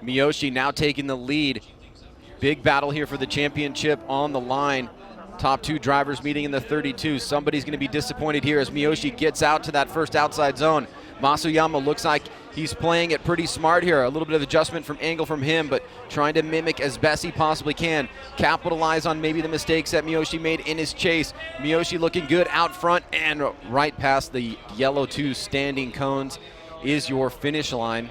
Miyoshi now taking the lead. Big battle here for the championship on the line. Top two drivers meeting in the 32. Somebody's going to be disappointed here as Miyoshi gets out to that first outside zone. Masuyama looks like he's playing it pretty smart here. A little bit of adjustment from angle from him, but trying to mimic as best he possibly can. Capitalize on maybe the mistakes that Miyoshi made in his chase. Miyoshi looking good out front and right past the yellow 2 standing cones is your finish line.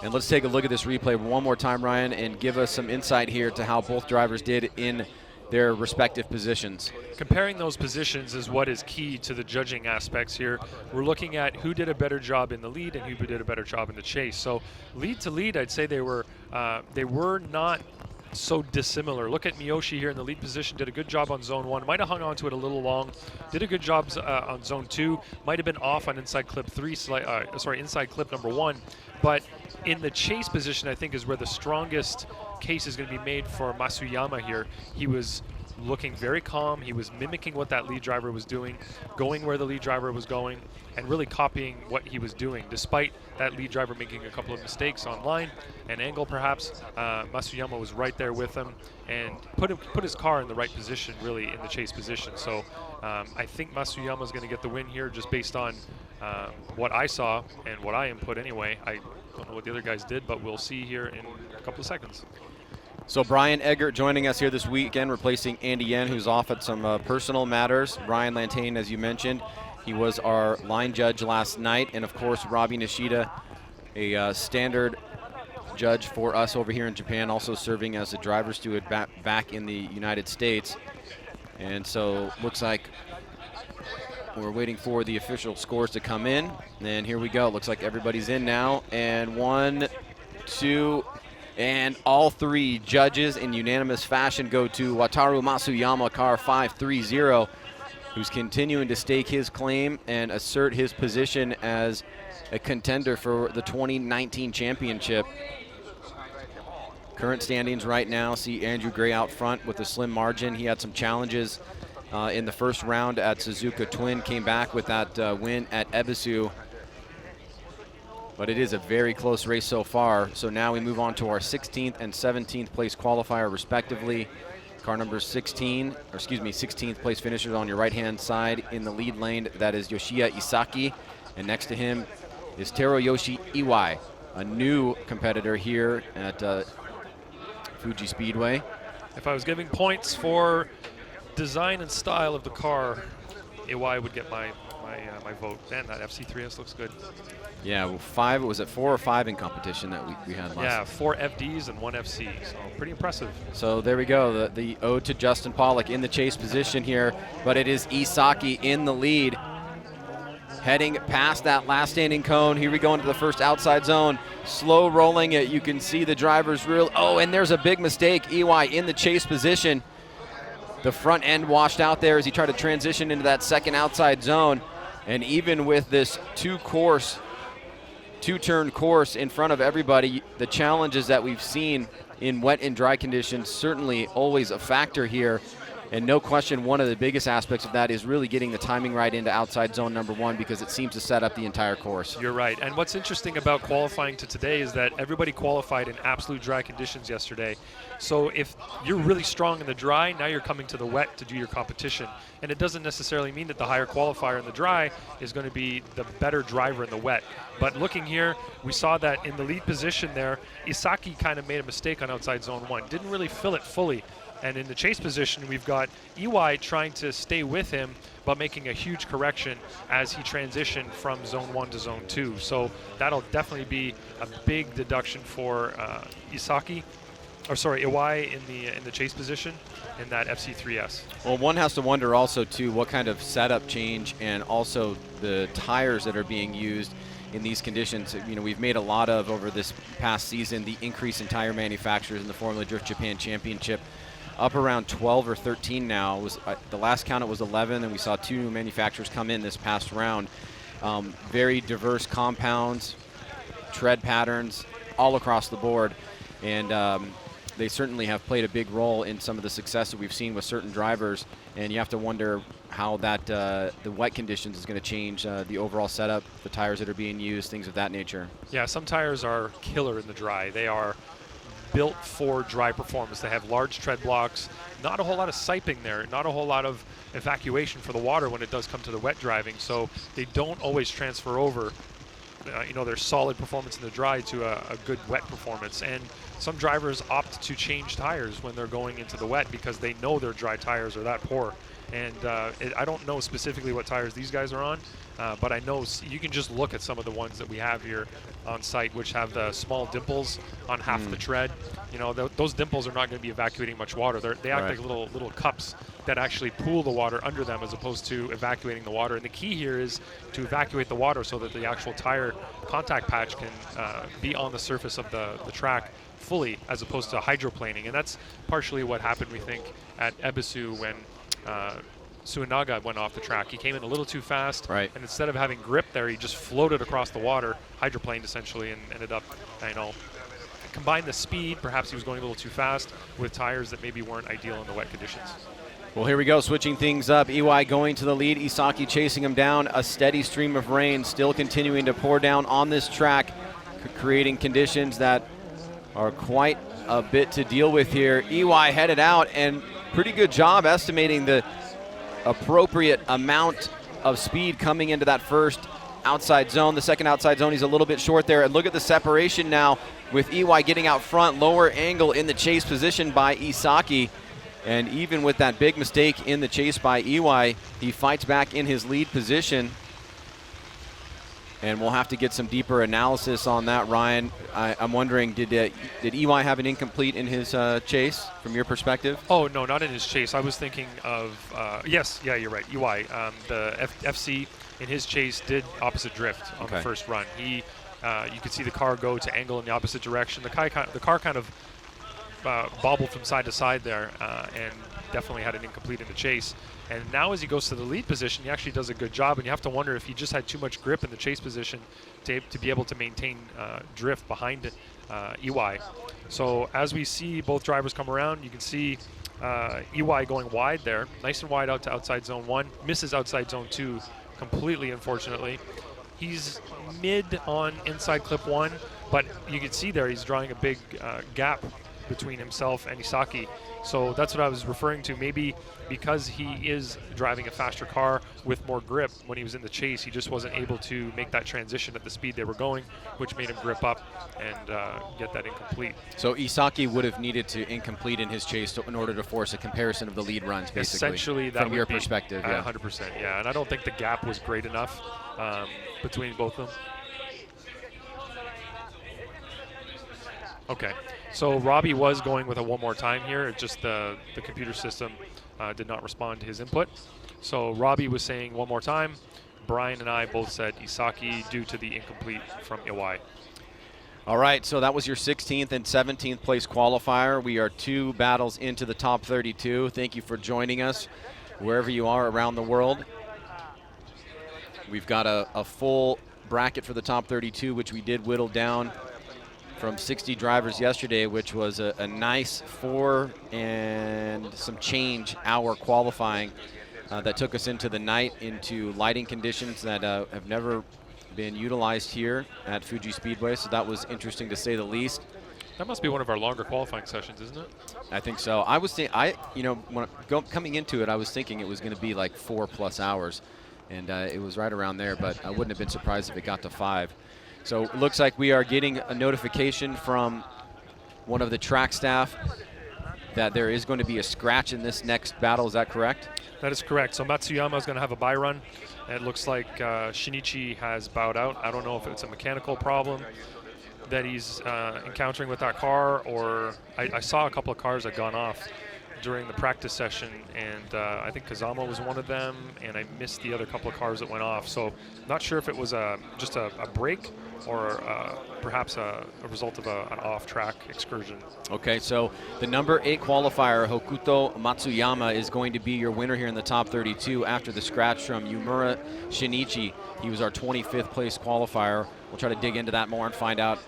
And let's take a look at this replay one more time, Ryan, and give us some insight here to how both drivers did in their respective positions. Comparing those positions is what is key to the judging aspects here. We're looking at who did a better job in the lead and who did a better job in the chase. So lead to lead, I'd say they were not so dissimilar. Look at Miyoshi here in the lead position, did a good job on zone 1, might have hung on to it a little long, did a good job on zone 2, might have been off on inside clip inside clip number 1, but in the chase position I think is where the strongest case is going to be made for Masuyama here. He was looking very calm, he was mimicking what that lead driver was doing, going where the lead driver was going, and really copying what he was doing. Despite that lead driver making a couple of mistakes on line and angle perhaps, Masuyama was right there with him and put his car in the right position really in the chase position. So I think Masuyama is going to get the win here just based on what I saw and what I input anyway. I don't know what the other guys did, but we'll see here in a couple of seconds. So Brian Eggert joining us here this weekend, replacing Andy Yen, who's off at some personal matters. Ryan Lantane, as you mentioned, he was our line judge last night. And of course, Robbie Nishida, a standard judge for us over here in Japan, also serving as a driver's steward back in the United States. And so looks like we're waiting for the official scores to come in. And here we go. Looks like everybody's in now. And 1, 2, and all 3 judges in unanimous fashion go to Wataru Masuyama, car 530, who's continuing to stake his claim and assert his position as a contender for the 2019 championship. Current standings right now see Andrew Gray out front with a slim margin. He had some challenges in the first round at Suzuka Twin, came back with that win at Ebisu. But it is a very close race so far. So now we move on to our 16th and 17th place qualifier respectively. Car number 16th place finishers on your right-hand side in the lead lane. That is Yoshiya Isaki. And next to him is Teruyoshi Iwai, a new competitor here at Fuji Speedway. If I was giving points for design and style of the car, Iwai would get my vote. Man, that FC3S looks good. Yeah, well, was it 4 or 5 in competition that we had last? Yeah, 4 FDs and 1 FC, so pretty impressive. So there we go, the ode to Justin Pollock in the chase position here, but it is Isaki in the lead. Heading past that last standing cone, here we go into the first outside zone. Slow rolling it, you can see the driver's real, and there's a big mistake. Iwai in the chase position. The front end washed out there as he tried to transition into that second outside zone. And even with this two-turn course in front of everybody, the challenges that we've seen in wet and dry conditions certainly always a factor here. And no question, one of the biggest aspects of that is really getting the timing right into outside zone number 1, because it seems to set up the entire course. You're right. And what's interesting about qualifying to today is that everybody qualified in absolute dry conditions yesterday. So if you're really strong in the dry, now you're coming to the wet to do your competition. And it doesn't necessarily mean that the higher qualifier in the dry is going to be the better driver in the wet. But looking here, we saw that in the lead position there, Isaki kind of made a mistake on outside zone 1. Didn't really fill it fully. And in the chase position, we've got Iwai trying to stay with him, but making a huge correction as he transitioned from zone 1 to zone 2. So that'll definitely be a big deduction for Iwai in the chase position in that FC3S. Well, one has to wonder also too what kind of setup change and also the tires that are being used in these conditions. You know, we've made a lot of over this past season the increase in tire manufacturers in the Formula Drift Japan Championship. Up around 12 or 13 now. It was the last count, it was 11, and we saw 2 new manufacturers come in this past round. Very diverse compounds, tread patterns, all across the board. And they certainly have played a big role in some of the success that we've seen with certain drivers, and you have to wonder how that the wet conditions is going to change the overall setup, the tires that are being used, things of that nature. Yeah, some tires are killer in the dry. They are built for dry performance. They have large tread blocks, not a whole lot of siping there, not a whole lot of evacuation for the water when it does come to the wet driving, so they don't always transfer over their solid performance in the dry to a good wet performance. And some drivers opt to change tires when they're going into the wet because they know their dry tires are that poor. And I don't know specifically what tires these guys are on, but I know you can just look at some of the ones that we have here on site, which have the small dimples on half of the tread. Those dimples are not going to be evacuating much water. They act like little cups that actually pool the water under them as opposed to evacuating the water. And the key here is to evacuate the water so that the actual tire contact patch can be on the surface of the track fully as opposed to hydroplaning. And that's partially what happened, we think, at Ebisu when Suinaga went off the track. He came in a little too fast, and instead of having grip there, he just floated across the water, hydroplaned essentially, and ended up, combined the speed, perhaps he was going a little too fast, with tires that maybe weren't ideal in the wet conditions. Well, here we go, switching things up. EY going to the lead, Isaki chasing him down. A steady stream of rain still continuing to pour down on this track, creating conditions that are quite a bit to deal with here. EY headed out, and pretty good job estimating the appropriate amount of speed coming into that first outside zone. The second outside zone, he's a little bit short there. And look at the separation now with EY getting out front, lower angle in the chase position by Isaki. And even with that big mistake in the chase by EY, he fights back in his lead position. And we'll have to get some deeper analysis on that, Ryan. I'm wondering, did EY have an incomplete in his chase from your perspective? Oh, no, not in his chase. I was thinking of, yes, yeah, you're right, EY. The FC in his chase did opposite drift on the first run. You could see the car go to angle in the opposite direction. The car kind of bobbled from side to side there and definitely had an incomplete in the chase. And now as he goes to the lead position, he actually does a good job, and you have to wonder if he just had too much grip in the chase position to be able to maintain drift behind EY. So as we see both drivers come around, you can see EY going wide there, nice and wide out to outside zone 1, misses outside zone 2 completely, unfortunately. He's mid on inside clip 1, but you can see there he's drawing a big gap between himself and Isaki. So that's what I was referring to. Maybe because he is driving a faster car with more grip, when he was in the chase, he just wasn't able to make that transition at the speed they were going, which made him grip up and get that incomplete. So Isaki would have needed to incomplete in his chase in order to force a comparison of the lead runs, basically. Essentially, that from your perspective, yeah. 100%, yeah. And I don't think the gap was great enough between both of them. Okay. So Robbie was going with a one more time here. It's just the computer system did not respond to his input. So Robbie was saying one more time. Brian and I both said Isaki due to the incomplete from EY. All right, so that was your 16th and 17th place qualifier. We are 2 battles into the top 32. Thank you for joining us wherever you are around the world. We've got a full bracket for the top 32, which we did whittle down from 60 drivers yesterday, which was a nice 4 and some change hour qualifying that took us into the night, into lighting conditions that have never been utilized here at Fuji Speedway, so that was interesting to say the least. That must be one of our longer qualifying sessions, isn't it? I think so. I was coming into it, I was thinking it was going to be like 4+ hours, and it was right around there, but I wouldn't have been surprised if it got to 5. So it looks like we are getting a notification from one of the track staff that there is going to be a scratch in this next battle. Is that correct? That is correct. So Matsuyama is going to have a bye run. It looks like Shinichi has bowed out. I don't know if it's a mechanical problem that he's encountering with that car, or I saw a couple of cars that gone off during the practice session, and I think Kusama was one of them, and I missed the other couple of cars that went off. So not sure if it was just a break or perhaps a result of an off-track excursion. Okay, so the number 8 qualifier, Hokuto Matsuyama, is going to be your winner here in the top 32 after the scratch from Yumura Shinichi. He was our 25th place qualifier. We'll try to dig into that more and find out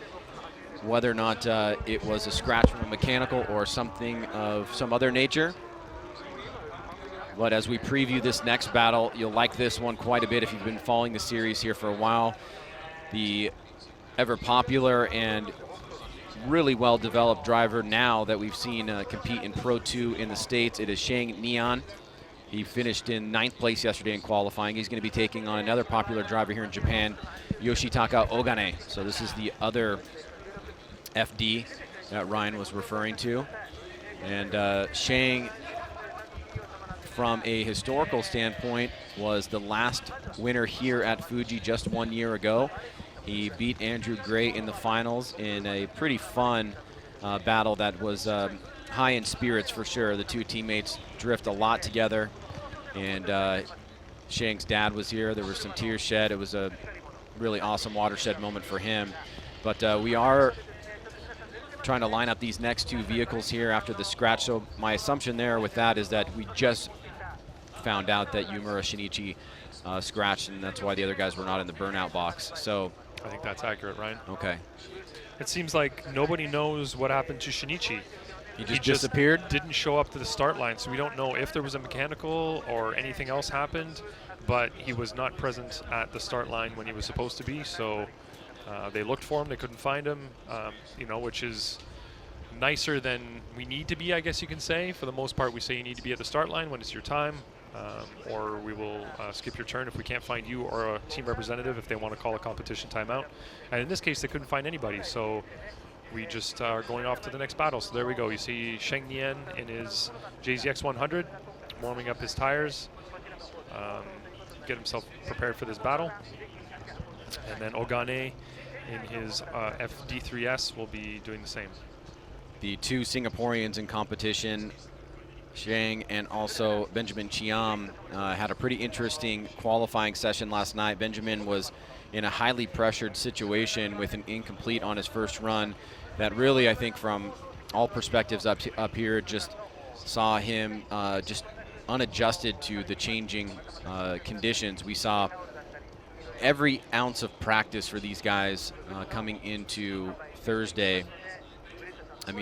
whether or not it was a scratch from a mechanical or something of some other nature. But as we preview this next battle, you'll like this one quite a bit if you've been following the series here for a while. The ever popular and really well-developed driver now that we've seen compete in Pro 2 in the States, it is Shang Neon. He finished in 9th place yesterday in qualifying. He's going to be taking on another popular driver here in Japan, Yoshitaka Ogane. So this is the other FD that Ryan was referring to. And Shang, from a historical standpoint, was the last winner here at Fuji just 1 year ago. He beat Andrew Gray in the finals in a pretty fun battle that was high in spirits for sure. The two teammates drift a lot together, and Shang's dad was here. There were some tears shed. It was a really awesome watershed moment for him. But we are trying to line up these next two vehicles here after the scratch. So my assumption there with that is that we just found out that Yumura Shinichi scratched, and that's why the other guys were not in the burnout box. So I think that's accurate, Ryan. Okay. It seems like nobody knows what happened to Shinichi. He just disappeared? Didn't show up to the start line, so we don't know if there was a mechanical or anything else happened, but he was not present at the start line when he was supposed to be. So they looked for him, they couldn't find him, you know, which is nicer than we need to be, I guess you can say. For the most part, we say you need to be at the start line when it's your time, or we will skip your turn if we can't find you or a team representative if they want to call a competition timeout. And in this case, they couldn't find anybody, so we just are going off to the next battle. So there we go. You see Sheng Nian in his JZX 100, warming up his tires, get himself prepared for this battle. And then Ogane in his FD3S will be doing the same. The two Singaporeans in competition, Shang and also Benjamin Chiam, had a pretty interesting qualifying session last night. Benjamin was in a highly pressured situation with an incomplete on his first run that really, I think from all perspectives up here, just saw him just unadjusted to the changing conditions. We saw every ounce of practice for these guys coming into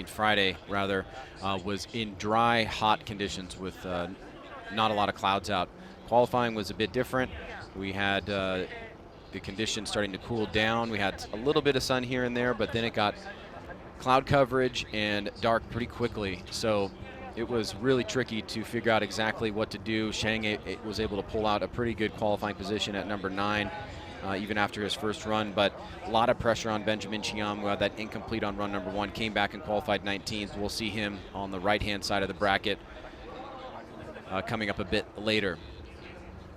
Friday rather, was in dry, hot conditions with not a lot of clouds out. Qualifying was a bit different. We had the conditions starting to cool down. We had a little bit of sun here and there, but then it got cloud coverage and dark pretty quickly. So it was really tricky to figure out exactly what to do. Shang was able to pull out a pretty good qualifying position at number 9. Even after his first run, but a lot of pressure on Benjamin Chiam, who had that incomplete on run number 1, came back and qualified 19th. We'll see him on the right-hand side of the bracket coming up a bit later.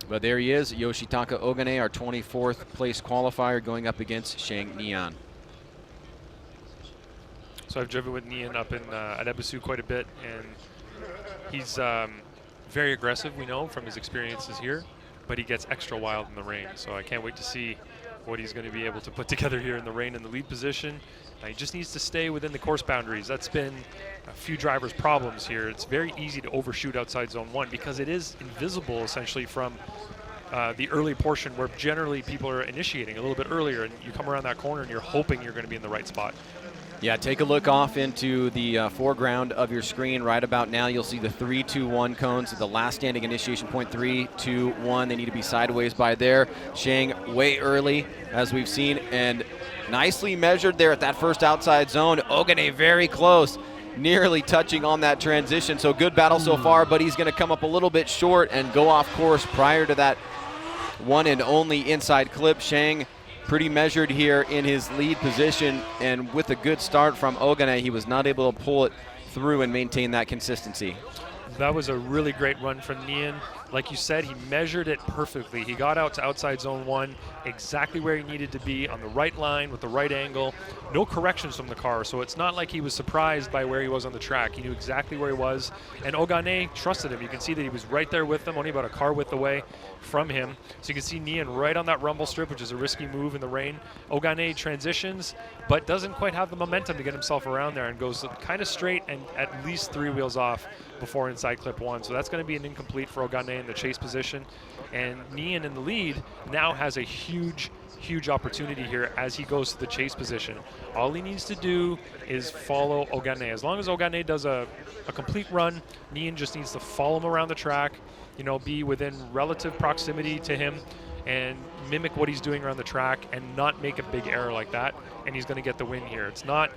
But there he is, Yoshitaka Ogane, our 24th place qualifier, going up against Shang Nian. So I've driven with Nian up in at Ebisu quite a bit, and he's very aggressive, we know, from his experiences here. But he gets extra wild in the rain, so I can't wait to see what he's going to be able to put together here in the rain in the lead position. He just needs to stay within the course boundaries. That's been a few drivers' problems here. It's very easy to overshoot outside zone 1 because it is invisible essentially from the early portion where generally people are initiating a little bit earlier, and you come around that corner and you're hoping you're going to be in the right spot. Yeah, take a look off into the foreground of your screen. Right about now, you'll see the 3, 2, 1 cones at the last standing initiation point. 3, 2, 1. They need to be sideways by there. Shang way early, as we've seen, and nicely measured there at that first outside zone. Ogane very close, nearly touching on that transition. So good battle so far, but he's going to come up a little bit short and go off course prior to that one and only inside clip. Shang pretty measured here in his lead position, and with a good start from Ogane, he was not able to pull it through and maintain that consistency. That was a really great run from Nian. Like you said, he measured it perfectly. He got out to outside zone 1, exactly where he needed to be, on the right line with the right angle. No corrections from the car, so it's not like he was surprised by where he was on the track. He knew exactly where he was, and Ogane trusted him. You can see that he was right there with them, only about a car width away from him. So you can see Nian right on that rumble strip, which is a risky move in the rain. Ogane transitions, but doesn't quite have the momentum to get himself around there, and goes kind of straight and at least 3 wheels off before inside clip 1. So that's going to be an incomplete for Ogane in the chase position. And Nian in the lead now has a huge huge opportunity here as he goes to the chase position. All he needs to do is follow Ogane. As long as Ogane does a complete run, Nian just needs to follow him around the track, you know, be within relative proximity to him and mimic what he's doing around the track and not make a big error like that, and he's going to get the win here. It's not,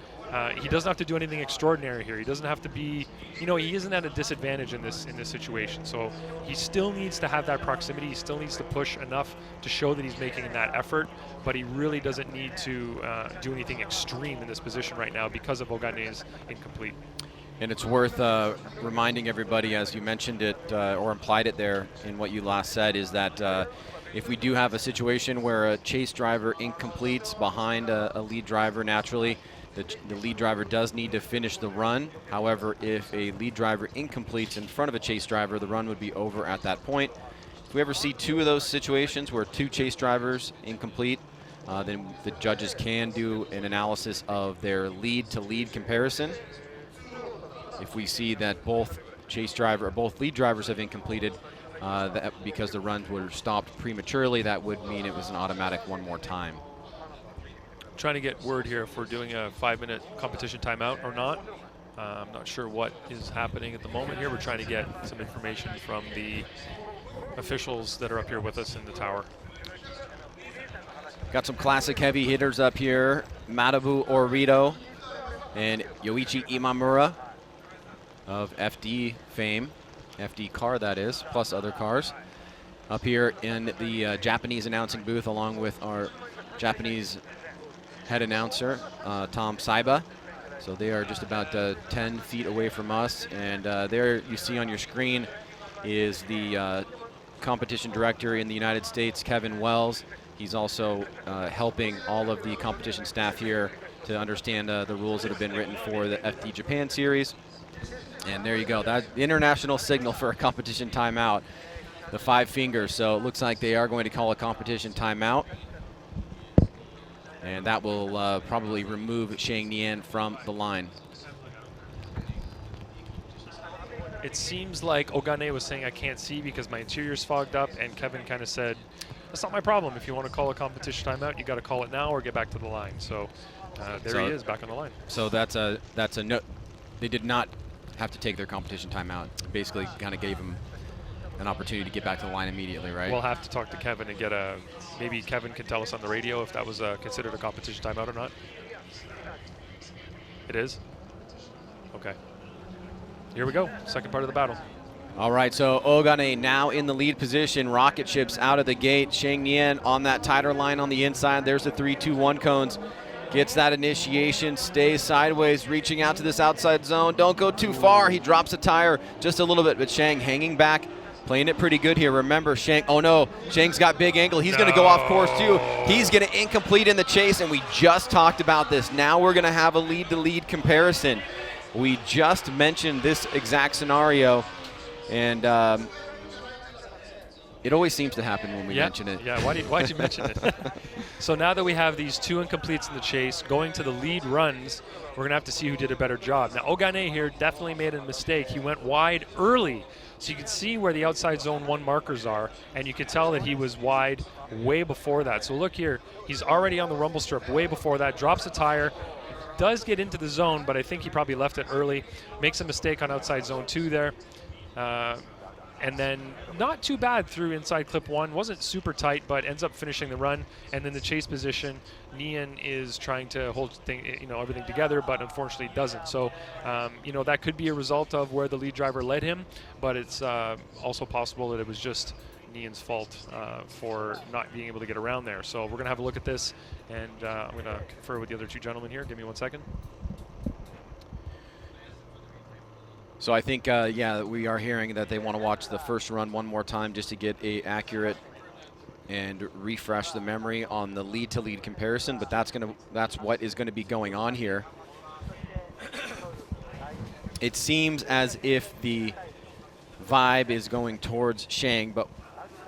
he doesn't have to do anything extraordinary here. He doesn't have to be, you know, he isn't at a disadvantage in this situation. So he still needs to have that proximity. He still needs to push enough to show that he's making that effort, but he really doesn't need to do anything extreme in this position right now because of Ogane's incomplete. And it's worth reminding everybody, as you mentioned it or implied it there in what you last said, is that if we do have a situation where a chase driver incompletes behind a lead driver, naturally, the lead driver does need to finish the run. However, if a lead driver incompletes in front of a chase driver, the run would be over at that point. If we ever see two of those situations where two chase drivers incomplete, then the judges can do an analysis of their lead-to-lead comparison. If we see that both lead drivers have incompleted, that because the runs were stopped prematurely, that would mean it was an automatic one more time. Trying to get word here if we're doing a 5-minute competition timeout or not. I'm not sure what is happening at the moment here. We're trying to get some information from the officials that are up here with us in the tower. Got some classic heavy hitters up here. Matabu Orito and Yoichi Imamura of FD fame. FD car, that is, plus other cars. Up here in the Japanese announcing booth, along with our Japanese head announcer, Tom Saiba. So they are just about 10 feet away from us. And there you see on your screen is the competition director in the United States, Kevin Wells. He's also helping all of the competition staff here to understand the rules that have been written for the FD Japan series. And there you go, that's the international signal for a competition timeout, the 5 fingers. So it looks like they are going to call a competition timeout. And that will probably remove Shang Nian from the line. It seems like Ogane was saying, I can't see because my interior's fogged up, and Kevin kind of said, that's not my problem. If you want to call a competition timeout, you got to call it now or get back to the line. So there he is, back on the line. So that's a no. They did not have to take their competition timeout. Basically kind of gave them an opportunity to get back to the line immediately, right? We'll have to talk to Kevin and get maybe Kevin can tell us on the radio if that was considered a competition timeout or not. It is? Okay. Here we go, second part of the battle. All right, so Ogane now in the lead position. Rocket ships out of the gate. Shang Nian on that tighter line on the inside. There's the 3-2-1 cones. Gets that initiation, stays sideways, reaching out to this outside zone. Don't go too far. He drops a tire just a little bit, but Shang hanging back, playing it pretty good here. Remember, Shang, oh no, Shang's got big angle. He's going to go off course too. He's going to incomplete in the chase, and we just talked about this. Now we're going to have a lead-to-lead comparison. We just mentioned this exact scenario, and it always seems to happen when we mention it. Yeah, why'd you mention it? So now that we have these 2 incompletes in the chase, going to the lead runs, we're going to have to see who did a better job. Now, Ogane here definitely made a mistake. He went wide early. So you can see where the outside zone 1 markers are, and you can tell that he was wide way before that. So look here, he's already on the rumble strip way before that, drops a tire, does get into the zone, but I think he probably left it early, makes a mistake on outside zone 2 there. And then not too bad through inside clip 1. Wasn't super tight, but ends up finishing the run. And then the chase position, Nian is trying to hold everything together, but unfortunately doesn't. So, that could be a result of where the lead driver led him, but it's also possible that it was just Nian's fault for not being able to get around there. So we're going to have a look at this, and I'm going to confer with the other 2 gentlemen here. Give me 1 second. So I think, we are hearing that they want to watch the first run one more time just to get a accurate and refresh the memory on the lead-to-lead comparison. But that's what is going to be going on here. It seems as if the vibe is going towards Shang, but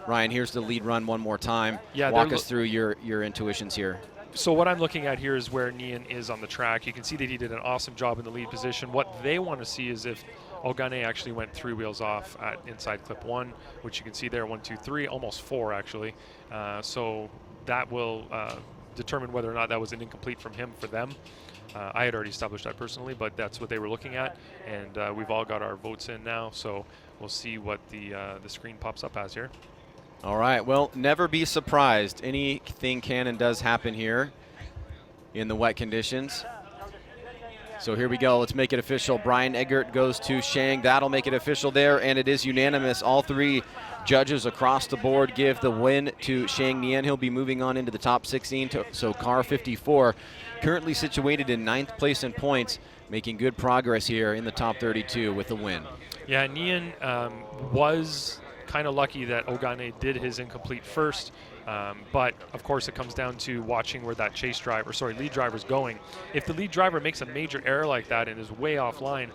Ryan, here's the lead run one more time. Yeah, walk us through your intuitions here. So what I'm looking at here is where Nian is on the track. You can see that he did an awesome job in the lead position. What they want to see is if Ogane actually went 3 wheels off at inside clip 1, which you can see there, 1, 2, 3, almost 4 actually. So that will determine whether or not that was an incomplete from him for them. I had already established that personally, but that's what they were looking at, and we've all got our votes in now, so we'll see what the screen pops up as here. All right, well, never be surprised. Anything can and does happen here in the wet conditions. So here we go. Let's make it official. Brian Eggert goes to Shang. That'll make it official there, and it is unanimous. All three judges across the board give the win to Shang Nian. He'll be moving on into the top 16. So car 54, currently situated in 9th place in points, making good progress here in the top 32 with the win. Yeah, Nian was kind of lucky that Ogane did his incomplete first. But of course it comes down to watching where that lead driver's going. If the lead driver makes a major error like that and is way offline,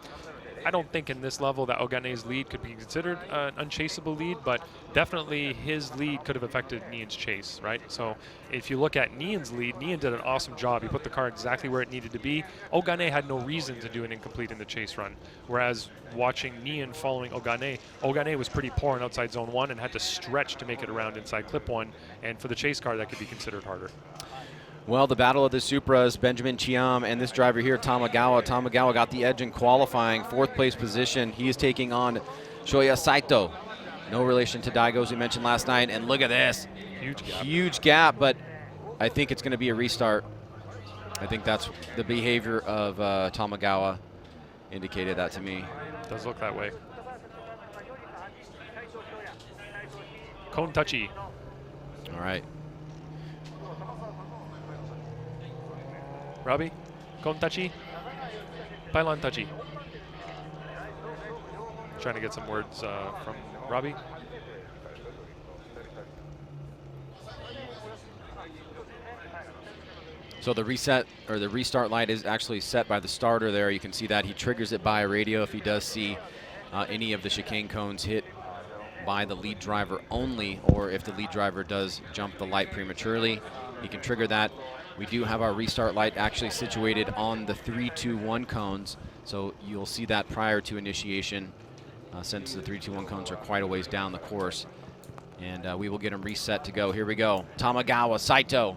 I don't think in this level that Ogane's lead could be considered an unchaseable lead, but definitely his lead could have affected Nian's chase, right? So if you look at Nian's lead, Nian did an awesome job. He put the car exactly where it needed to be. Ogane had no reason to do an incomplete in the chase run, whereas watching Nian following Ogane was pretty poor in outside zone 1 and had to stretch to make it around inside clip 1, and for the chase car that could be considered harder. Well, the battle of the Supras, Benjamin Chiam and this driver here, Tamagawa. Tamagawa got the edge in qualifying, 4th place position. He is taking on Shoya Saito. No relation to Daigo, as we mentioned last night. And look at this. Huge gap, but I think it's going to be a restart. I think that's the behavior of Tamagawa indicated that to me. Does look that way. Cone touchy. All right. Robbie, Kon Tachi, Pylon Tachi. Trying to get some words from Robbie. So the reset or the restart light is actually set by the starter there. You can see that he triggers it by radio if he does see any of the chicane cones hit by the lead driver only, or if the lead driver does jump the light prematurely, he can trigger that. We do have our restart light actually situated on the 3, 2, 1 cones, so you'll see that prior to initiation since the 3, 2, 1 cones are quite a ways down the course. And we will get them reset to go. Here we go. Tamagawa, Saito.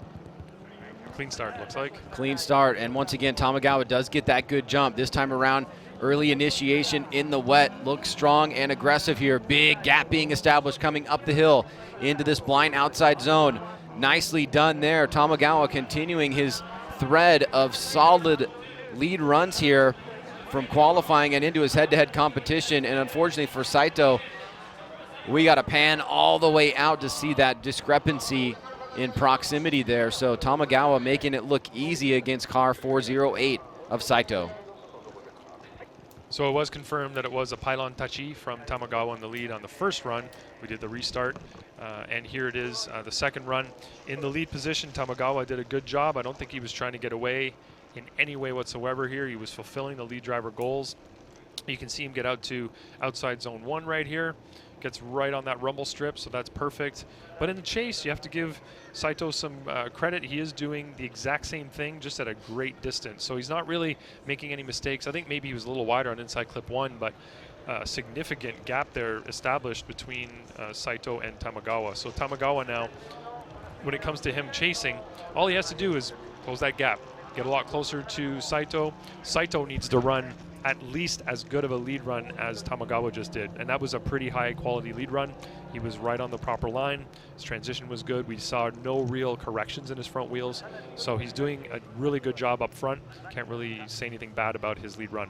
Clean start, looks like. Clean start, and once again, Tamagawa does get that good jump. This time around, early initiation in the wet. Looks strong and aggressive here. Big gap being established coming up the hill into this blind outside zone. Nicely done there. Tamagawa continuing his thread of solid lead runs here from qualifying and into his head-to-head competition. And unfortunately for Saito, we got to pan all the way out to see that discrepancy in proximity there. So Tamagawa making it look easy against car 408 of Saito. So it was confirmed that it was a pylon touchy from Tamagawa in the lead on the first run. We did the restart, and here it is, the second run. In the lead position, Tamagawa did a good job. I don't think he was trying to get away in any way whatsoever here. He was fulfilling the lead driver goals. You can see him get out to outside zone 1 right here. Gets right on that rumble strip, so that's perfect. But in the chase, you have to give Saito some credit. He is doing the exact same thing, just at a great distance. So he's not really making any mistakes. I think maybe he was a little wider on inside clip 1, but a significant gap there established between Saito and Tamagawa. So Tamagawa now, when it comes to him chasing, all he has to do is close that gap, get a lot closer to Saito. Saito needs to run at least as good of a lead run as Tamagawa just did, and that was a pretty high quality lead run. He was right on the proper line. His transition was good. We saw no real corrections in his front wheels, so he's doing a really good job up front. Can't really say anything bad about his lead run.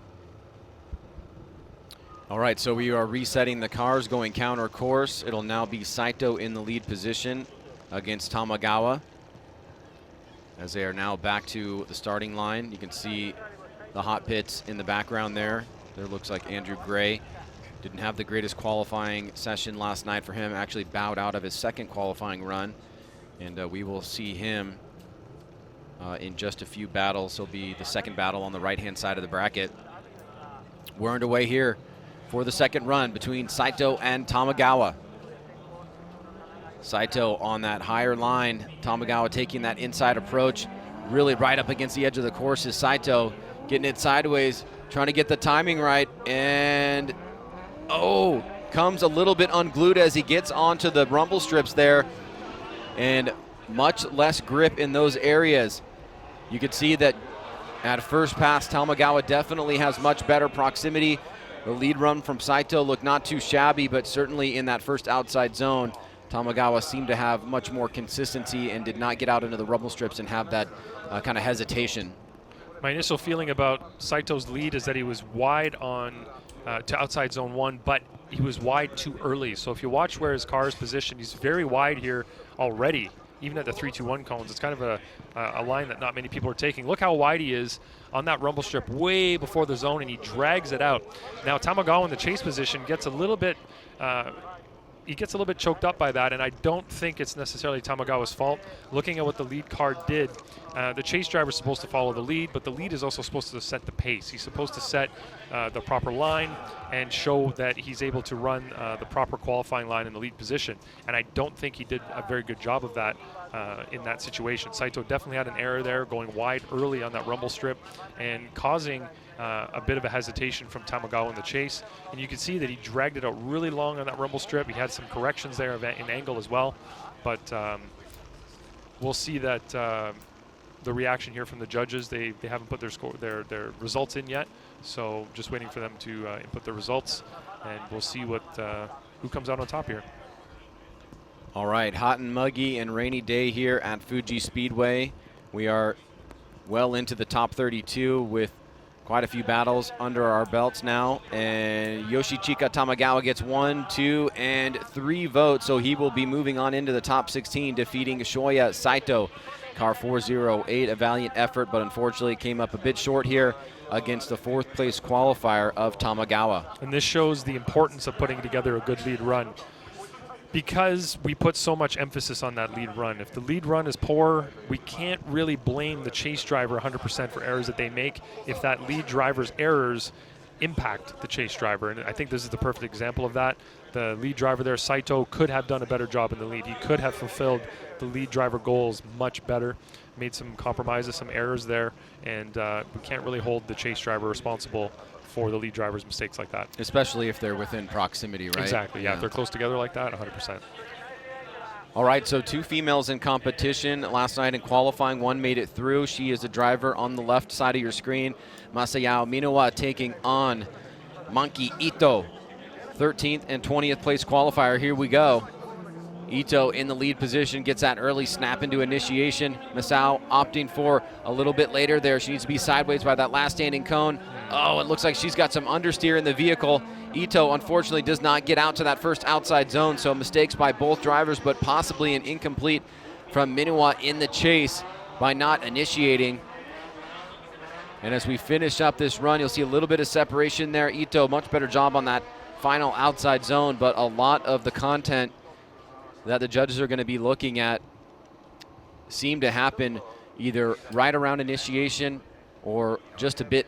All right, so we are resetting the cars, going counter course. It'll now be Saito in the lead position against Tamagawa, as they are now back to the starting line. You can see the hot pits in the background there. There looks like Andrew Gray didn't have the greatest qualifying session last night for him. Actually bowed out of his second qualifying run, and we will see him in just a few battles. He'll be the second battle on the right-hand side of the bracket. We're underway here for the second run between Saito and Tamagawa. Saito on that higher line. Tamagawa taking that inside approach, really right up against the edge of the course is Saito. Getting it sideways, trying to get the timing right, and comes a little bit unglued as he gets onto the rumble strips there. And much less grip in those areas. You could see that at first pass, Tamagawa definitely has much better proximity. The lead run from Saito looked not too shabby, but certainly in that first outside zone, Tamagawa seemed to have much more consistency and did not get out into the rumble strips and have that kind of hesitation. My initial feeling about Saito's lead is that he was wide on to outside zone 1, but he was wide too early. So if you watch where his car is positioned, he's very wide here already, even at the 3-2-1 cones. It's kind of a line that not many people are taking. Look how wide he is on that rumble strip way before the zone, and he drags it out. Now Tamagawa in the chase position gets a little bit choked up by that, and I don't think it's necessarily Tamagawa's fault. Looking at what the lead car did, the chase driver is supposed to follow the lead, but the lead is also supposed to set the pace. He's supposed to set the proper line and show that he's able to run the proper qualifying line in the lead position. And I don't think he did a very good job of that in that situation. Saito definitely had an error there, going wide early on that rumble strip and causing a bit of a hesitation from Tamagawa in the chase. And you can see that he dragged it out really long on that rumble strip. He had some corrections there in angle as well. But we'll see that the reaction here from the judges. They haven't put their results in yet. So just waiting for them to input their results. And we'll see who comes out on top here. All right, hot and muggy and rainy day here at Fuji Speedway. We are well into the top 32 with quite a few battles under our belts now. And Yoshichika Tamagawa gets 1, 2, and 3 votes. So he will be moving on into the top 16, defeating Shoya Saito. Car 408, a valiant effort, but unfortunately came up a bit short here against the 4th place qualifier of Tamagawa. And this shows the importance of putting together a good lead run, because we put so much emphasis on that lead run. If the lead run is poor, we can't really blame the chase driver 100% for errors that they make if that lead driver's errors impact the chase driver. And I think this is the perfect example of that. The lead driver there, Saito, could have done a better job in the lead. He could have fulfilled the lead driver goals much better, made some compromises, some errors there, and we can't really hold the chase driver responsible for the lead driver's mistakes like that. Especially if they're within proximity, right? Exactly, yeah. If they're close together like that, 100%. All right, so 2 females in competition last night in qualifying. One made it through. She is the driver on the left side of your screen. Masayao Minowa taking on Monkey Ito. 13th and 20th place qualifier. Here we go. Ito in the lead position, gets that early snap into initiation. Masao opting for a little bit later there. She needs to be sideways by that last standing cone. Oh, it looks like she's got some understeer in the vehicle. Ito, unfortunately, does not get out to that first outside zone, so mistakes by both drivers, but possibly an incomplete from Minowa in the chase by not initiating. And as we finish up this run, you'll see a little bit of separation there. Ito, much better job on that final outside zone, but a lot of the content that the judges are going to be looking at seem to happen either right around initiation or just a bit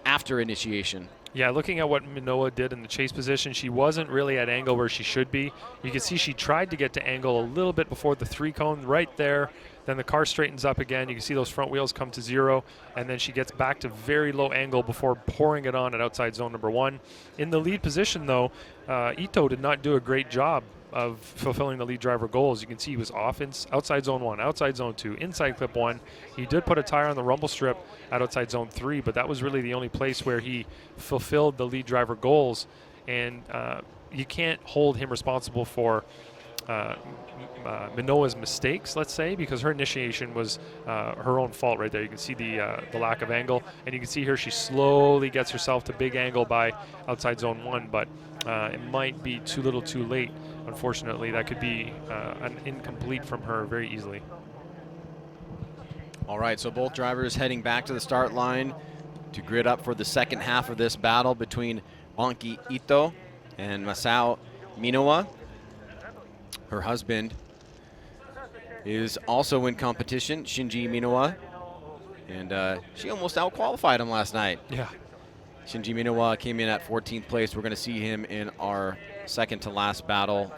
after initiation. Yeah, looking at what Minowa did in the chase position, she wasn't really at angle where she should be. You can see she tried to get to angle a little bit before the 3 cone right there. Then the car straightens up again. You can see those front wheels come to 0, and then she gets back to very low angle before pouring it on at outside zone number 1. In the lead position, though, Ito did not do a great job of fulfilling the lead driver goals. You can see he was off outside zone 1, outside zone 2, inside clip 1. He did put a tire on the rumble strip at outside zone 3, but that was really the only place where he fulfilled the lead driver goals. And you can't hold him responsible for Minowa's mistakes, let's say, because her initiation was her own fault right there. You can see the lack of angle, and you can see here she slowly gets herself to big angle by outside zone 1, but it might be too little too late. Unfortunately, that could be an incomplete from her very easily. All right, so both drivers heading back to the start line to grid up for the second half of this battle between Monkey Ito and Masao Minowa. Her husband is also in competition, Shinji Minowa, and she almost out-qualified him last night. Yeah. Shinji Minowa came in at 14th place. We're going to see him in our second to last battle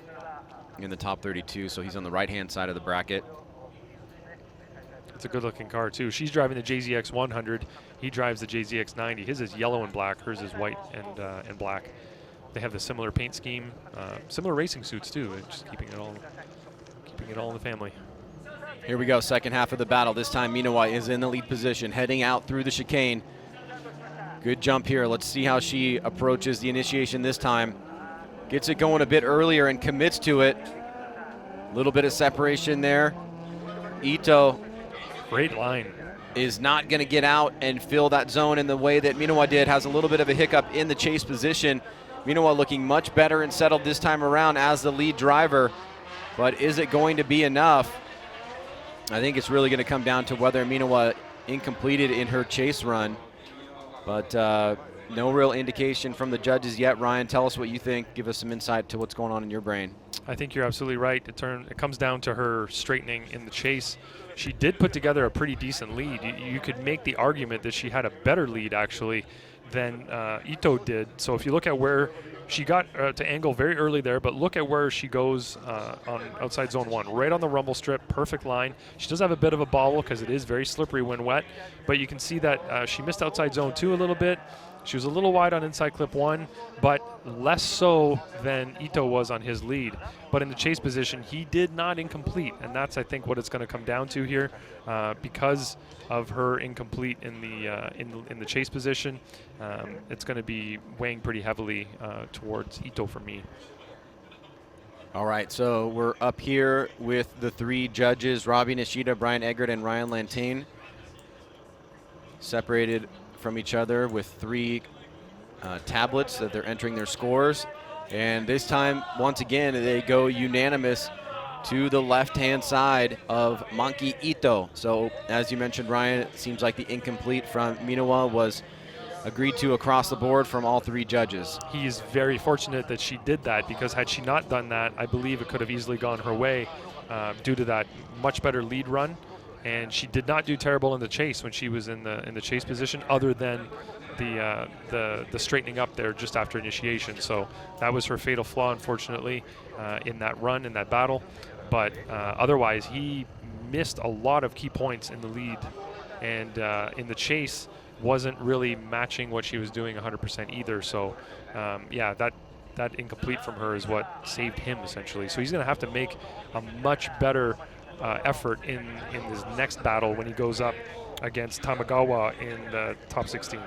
in the top 32, so he's on the right-hand side of the bracket. It's a good-looking car, too. She's driving the JZX 100. He drives the JZX 90. His is yellow and black. Hers is white and black. They have the similar paint scheme, similar racing suits, too. Just keeping it all in the family. Here we go, second half of the battle. This time Minowa is in the lead position, heading out through the chicane. Good jump here. Let's see how she approaches the initiation this time. Gets it going a bit earlier and commits to it. A little bit of separation there. Ito, great line, is not going to get out and fill that zone in the way that Minowa did. Has a little bit of a hiccup in the chase position. Minowa looking much better and settled this time around as the lead driver. But is it going to be enough? I think it's really going to come down to whether Minowa incompleted in her chase run. But no real indication from the judges yet. Ryan, tell us what you think. Give us some insight to what's going on in your brain. I think you're absolutely right. It comes down to her straightening in the chase. She did put together a pretty decent lead. You could make the argument that she had a better lead, actually, than Ito did. So if you look at where she got to angle very early there, but look at where she goes on outside zone 1, right on the rumble strip, perfect line. She does have a bit of a bobble because it is very slippery when wet, but you can see that she missed outside zone 2 a little bit. She was a little wide on inside clip 1, but less so than Ito was on his lead. But in the chase position, he did not incomplete, and that's, I think, what it's going to come down to here. Because of her incomplete in the chase position, it's going to be weighing pretty heavily towards Ito for me. All right, so we're up here with the 3 judges, Robbie Nishida, Brian Eggert, and Ryan Lantain, separated from each other with 3 tablets that they're entering their scores. And this time, once again, they go unanimous to the left-hand side of Monkey Ito. So, as you mentioned, Ryan, it seems like the incomplete from Minowa was agreed to across the board from all 3 judges. He is very fortunate that she did that, because had she not done that, I believe it could have easily gone her way due to that much better lead run. And she did not do terrible in the chase when she was in the chase position, other than the straightening up there just after initiation. So that was her fatal flaw, unfortunately, in that run, in that battle. But otherwise, he missed a lot of key points in the lead, and in the chase wasn't really matching what she was doing 100% either. So yeah, that incomplete from her is what saved him, essentially. So he's going to have to make a much better effort in his next battle when he goes up against Tamagawa in the top 16.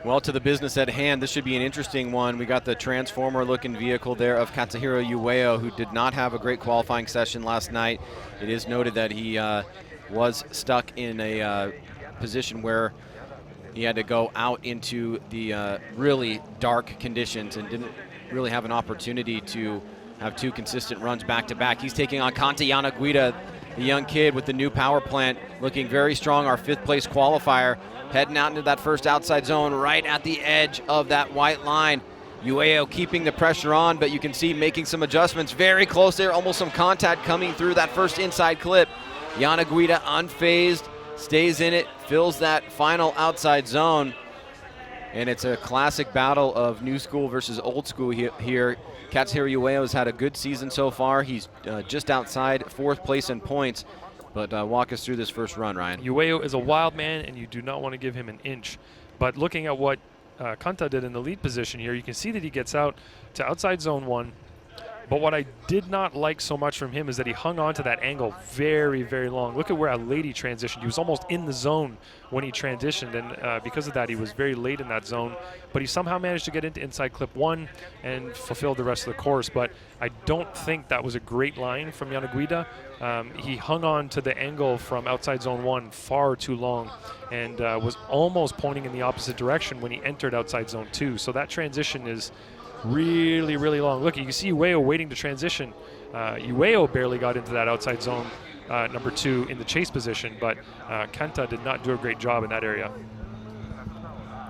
Well, to the business at hand, this should be an interesting one. We got the transformer-looking vehicle there of Katsuhiro Ueo, who did not have a great qualifying session last night. It is noted that he was stuck in a position where he had to go out into the really dark conditions and didn't really have an opportunity to have 2 consistent runs back-to-back. He's taking on Kanta Yanaguida, the young kid with the new power plant, looking very strong, our 5th place qualifier, heading out into that first outside zone right at the edge of that white line. Ueo keeping the pressure on, but you can see making some adjustments very close there, almost some contact coming through that first inside clip. Yanaguida unfazed, stays in it, fills that final outside zone. And it's a classic battle of new school versus old school here. Katsuhiro Ueo has had a good season so far. He's just outside 4th place in points. But walk us through this first run, Ryan. Ueo is a wild man, and you do not want to give him an inch. But looking at what Kanta did in the lead position here, you can see that he gets out to outside zone 1. But what I did not like so much from him is that he hung on to that angle very, very long. Look at where a lady transitioned. He was almost in the zone when he transitioned, and because of that, he was very late in that zone. But he somehow managed to get into inside clip 1 and fulfilled the rest of the course. But I don't think that was a great line from Yanaguida. He hung on to the angle from outside zone 1 far too long, and was almost pointing in the opposite direction when he entered outside zone 2. So that transition is really, really long. Look, you can see Ueo waiting to transition. Ueo barely got into that outside zone number 2 in the chase position, but Kanta did not do a great job in that area.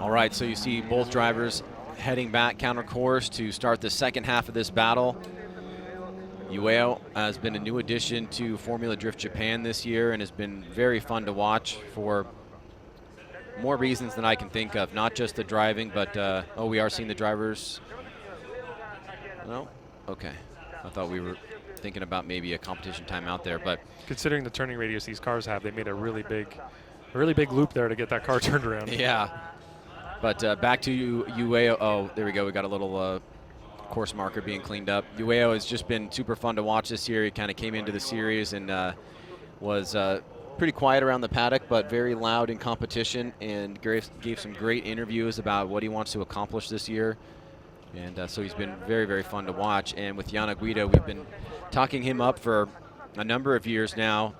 All right, so you see both drivers heading back counter course to start the second half of this battle. Ueo has been a new addition to Formula Drift Japan this year and has been very fun to watch for more reasons than I can think of. Not just the driving, but oh, we are seeing the drivers. No? Okay. I thought we were thinking about maybe a competition timeout there, but considering the turning radius these cars have, they made a really big loop there to get that car turned around. Yeah. But back to Ueo. Oh, there we go. We got a little course marker being cleaned up. Ueo has just been super fun to watch this year. He kind of came into the series and was pretty quiet around the paddock, but very loud in competition, and gave some great interviews about what he wants to accomplish this year. And so he's been very, very fun to watch. And with Yana Guida, we've been talking him up for a number of years now.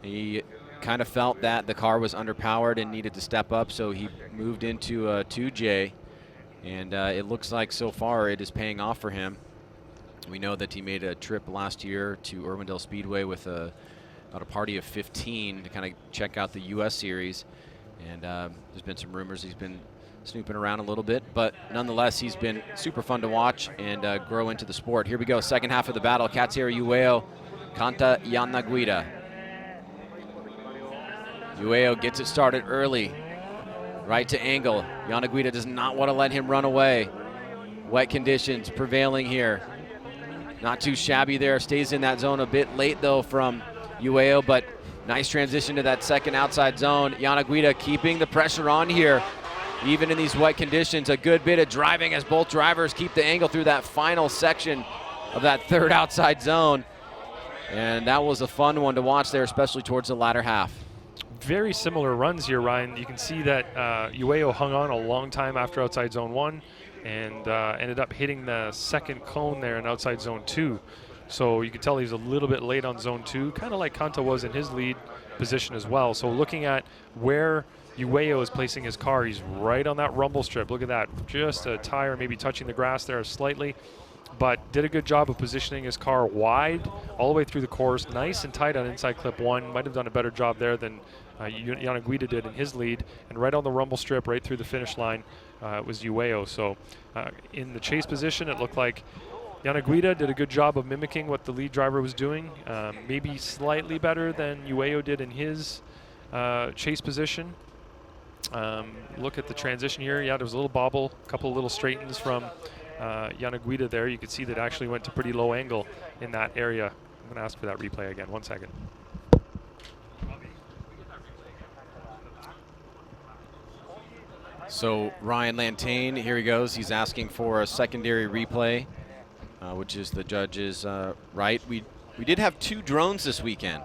He kind of felt that the car was underpowered and needed to step up, so he moved into a 2J. And it looks like so far it is paying off for him. We know that he made a trip last year to Irwindale Speedway with about a party of 15 to kind of check out the U.S. Series. And there's been some rumors he's been snooping around a little bit, but nonetheless, he's been super fun to watch and grow into the sport. Here we go, second half of the battle. Katsuhiro Ueo, Kanta Yana Guida. Ueo gets it started early, right to angle. Yana Guida does not want to let him run away. Wet conditions prevailing here. Not too shabby there, stays in that zone a bit late though from Ueo, but nice transition to that second outside zone. Yana Guida keeping the pressure on here. Even in these wet conditions, a good bit of driving as both drivers keep the angle through that final section of that third outside zone. And that was a fun one to watch there, especially towards the latter half. Very similar runs here, Ryan. You can see that Ueo hung on a long time after outside zone 1 and ended up hitting the second cone there in outside zone 2. So you can tell he's a little bit late on zone 2, kind of like Kanta was in his lead position as well. So looking at where Ueo is placing his car, he's right on that rumble strip. Look at that, just a tire maybe touching the grass there slightly, but did a good job of positioning his car wide all the way through the course, nice and tight on inside clip 1. Might have done a better job there than Yana Guida did in his lead, and right on the rumble strip, right through the finish line, was Ueo. So in the chase position, it looked like Yana Guida did a good job of mimicking what the lead driver was doing, maybe slightly better than Ueo did in his chase position. Look at the transition here. Yeah, there was a little bobble, a couple of little straightens from Yana Guida there. You could see that actually went to pretty low angle in that area. I'm going to ask for that replay again. 1 second. So Ryan Lantane, here he goes. He's asking for a secondary replay, which is the judge's right. We did have 2 drones this weekend,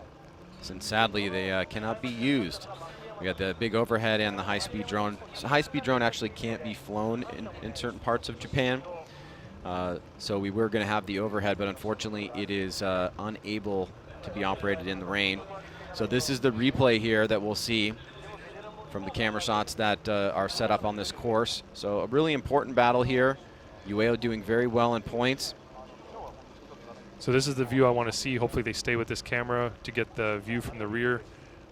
since sadly they cannot be used. We got the big overhead and the high-speed drone. So high-speed drone actually can't be flown in certain parts of Japan. So we were going to have the overhead, but unfortunately it is unable to be operated in the rain. So this is the replay here that we'll see from the camera shots that are set up on this course. So a really important battle here. Ueo doing very well in points. So this is the view I want to see. Hopefully they stay with this camera to get the view from the rear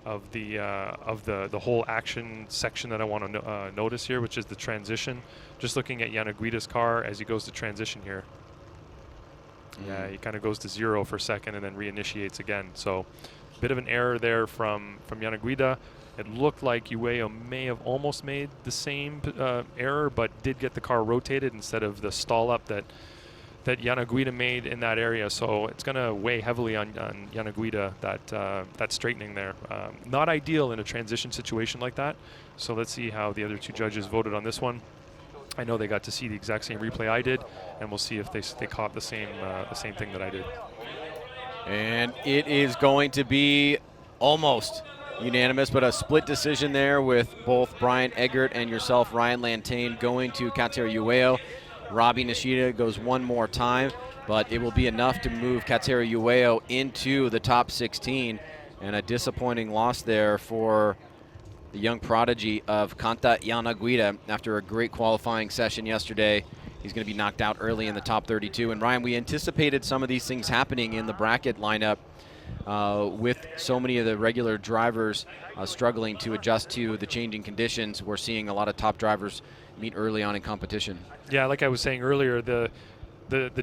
of the whole action section that I want to notice here, which is the transition. Just looking at Yana Guida's car as he goes to transition here. Yeah, he kind of goes to 0 for a second and then reinitiates again. So a bit of an error there from Yana Guida. It looked like Ueo may have almost made the same error, but did get the car rotated instead of the stall up that Yana Guida made in that area. So it's going to weigh heavily on Yana Guida, that straightening there. Not ideal in a transition situation like that. So let's see how the other 2 judges voted on this one. I know they got to see the exact same replay I did, and we'll see if they caught the same thing that I did. And it is going to be almost unanimous, but a split decision there with both Brian Eggert and yourself, Ryan Lantane, going to Katsuhiro Ueo. Robbie Nishida goes one more time, but it will be enough to move Katsuhiro Ueo into the top 16, and a disappointing loss there for the young prodigy of Kanta Yana Guida after a great qualifying session yesterday. He's going to be knocked out early in the top 32. And Ryan, we anticipated some of these things happening in the bracket lineup with so many of the regular drivers struggling to adjust to the changing conditions. We're seeing a lot of top drivers meet early on in competition. Yeah, like I was saying earlier, the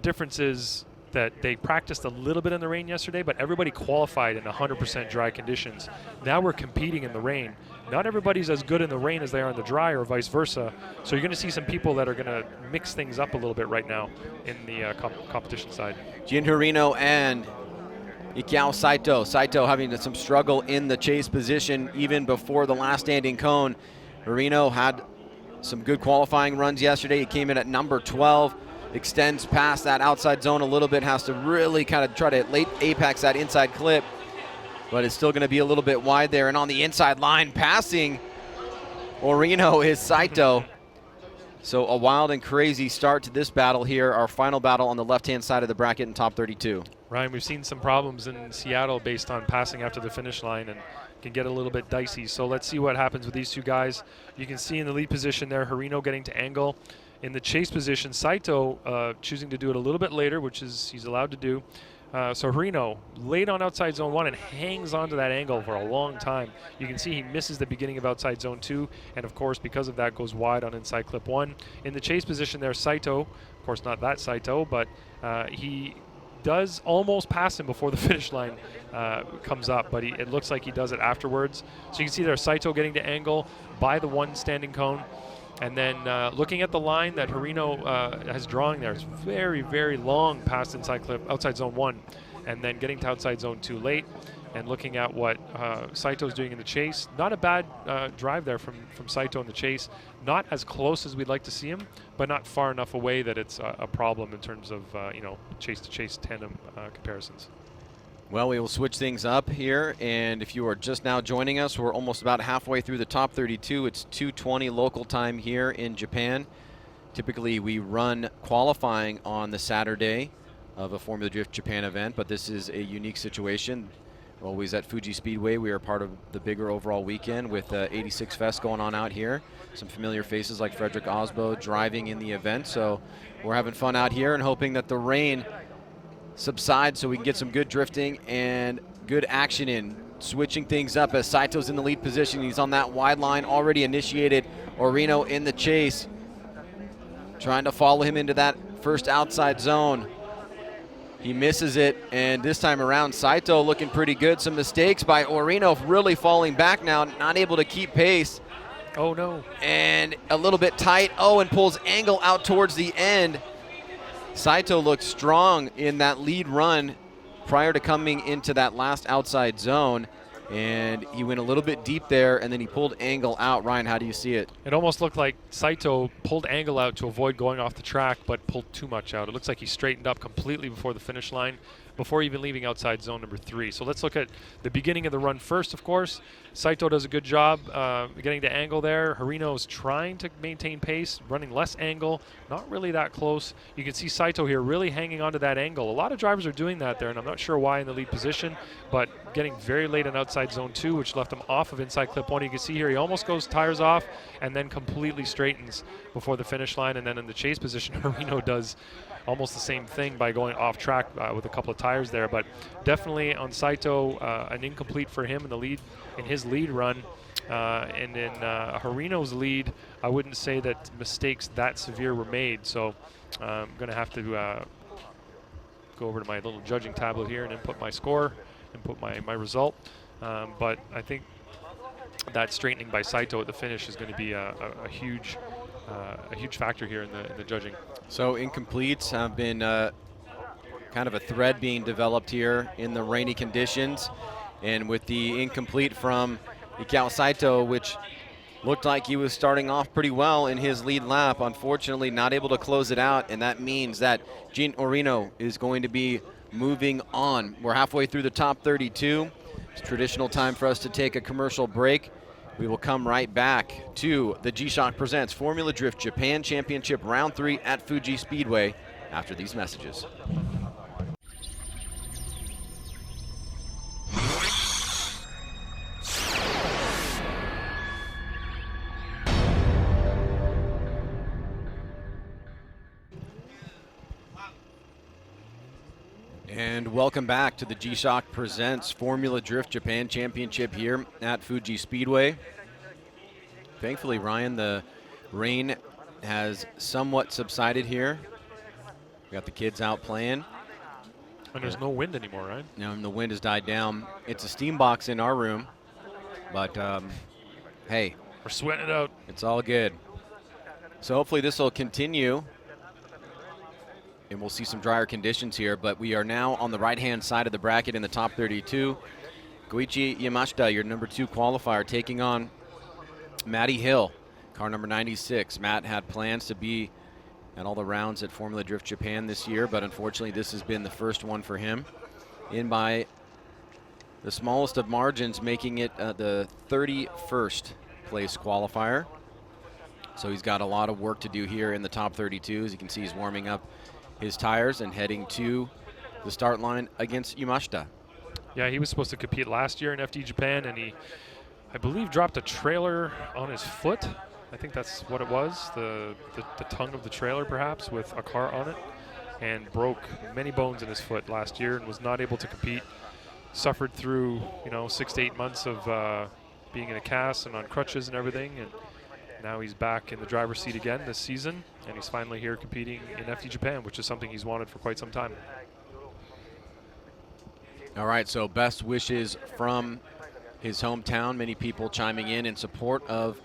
difference is that they practiced a little bit in the rain yesterday, but everybody qualified in 100% dry conditions. Now we're competing in the rain. Not everybody's as good in the rain as they are in the dry, or vice versa. So you're going to see some people that are going to mix things up a little bit right now in the competition side. Jin Hirino and Ikao Saito. Saito having some struggle in the chase position even before the last standing cone. Hirino had some good qualifying runs yesterday. He came in at number 12, extends past that outside zone a little bit, has to really kind of try to late apex that inside clip. but it's still going to be a little bit wide there. And on the inside line, passing Orino is Saito. So a wild and crazy start to this battle here, our final battle on the left-hand side of the bracket in top 32. Ryan, we've seen some problems in Seattle based on passing after the finish line and can get a little bit dicey. So let's see what happens with these two guys. You can see in the lead position there, Harino getting to angle. In the chase position, Saito choosing to do it a little bit later, which is he's allowed to do. So Harino late on outside zone 1 and hangs onto that angle for a long time. You can see he misses the beginning of outside zone 2, and of course because of that goes wide on inside clip 1. In the chase position there, Saito, of course not that Saito, but he does almost pass him before the finish line comes up, but it looks like he does it afterwards. So you can see there Saito getting to angle by the 1 standing cone. And then looking at the line that Harino has drawing there, it's very, very long past outside zone 1, and then getting to outside zone 2 late. And looking at what Saito's doing in the chase, not a bad drive there from Saito in the chase. Not as close as we'd like to see him, but not far enough away that it's a problem in terms of chase-to-chase tandem comparisons. Well, we will switch things up here, and if you are just now joining us, we're almost about halfway through the top 32. It's 2:20 local time here in Japan. Typically, we run qualifying on the Saturday of a Formula Drift Japan event, but this is a unique situation. We're always at Fuji Speedway. We are part of the bigger overall weekend with 86 Fest going on out here. Some familiar faces like Frederick Osbo driving in the event, so we're having fun out here and hoping that the rain subside so we can get some good drifting and good action in. Switching things up as Saito's in the lead position. He's on that wide line, already initiated. Orino in the chase, trying to follow him into that first outside zone. He misses it, and this time around, Saito looking pretty good. Some mistakes by Orino, really falling back now, not able to keep pace. Oh no. And a little bit tight. Oh, and pulls angle out towards the end. Saito looked strong in that lead run prior to coming into that last outside zone, and he went a little bit deep there, and then he pulled angle out. Ryan, how do you see it? It almost looked like Saito pulled angle out to avoid going off the track, but pulled too much out. It looks like he straightened up completely before the finish line, before even leaving outside zone number 3. So let's look at the beginning of the run first, of course. Saito does a good job getting to angle there. Harino's trying to maintain pace, running less angle, not really that close. You can see Saito here really hanging onto that angle. A lot of drivers are doing that there, and I'm not sure why in the lead position, but getting very late on outside zone 2, which left him off of inside clip 1. You can see here he almost goes tires off and then completely straightens before the finish line. And then in the chase position, Harino does almost the same thing by going off track with a couple of tires there. But definitely on Saito, an incomplete for him in the lead, in his lead run. And in Harino's lead, I wouldn't say that mistakes that severe were made. So I'm going to have to go over to my little judging tablet here and input my score, input my result. But I think that straightening by Saito at the finish is going to be a huge factor here in the judging. So incompletes have been kind of a thread being developed here in the rainy conditions, and with the incomplete from Ikao Saito, which looked like he was starting off pretty well in his lead lap, unfortunately not able to close it out, and that means that Jin Orino is going to be moving on. We're halfway through the top 32. It's traditional time for us to take a commercial break. We will come right back to the G-Shock Presents Formula Drift Japan Championship Round 3 at Fuji Speedway after these messages. And welcome back to the G-Shock Presents Formula Drift Japan Championship here at Fuji Speedway. Thankfully, Ryan, the rain has somewhat subsided here. We got the kids out playing. And there's no wind anymore, right? No, and the wind has died down. It's a steam box in our room, but hey. We're sweating it out. It's all good. So hopefully this will continue, and we'll see some drier conditions here, but we are now on the right-hand side of the bracket in the top 32. Goichi Yamashita, your number 2 qualifier, taking on Matty Hill, car number 96. Matt had plans to be at all the rounds at Formula Drift Japan this year, but unfortunately this has been the first one for him. In by the smallest of margins, making it the 31st place qualifier. So he's got a lot of work to do here in the top 32. As you can see, he's warming up his tires and heading to the start line against Yamashita. Yeah, he was supposed to compete last year in FD Japan, and he, I believe, dropped a trailer on his foot. I think that's what it was, the tongue of the trailer perhaps, with a car on it, and broke many bones in his foot last year and was not able to compete. Suffered through, 6 to 8 months of being in a cast and on crutches and everything, and now he's back in the driver's seat again this season, and he's finally here competing in FD Japan, which is something he's wanted for quite some time. All right, so best wishes from his hometown. Many people chiming in support of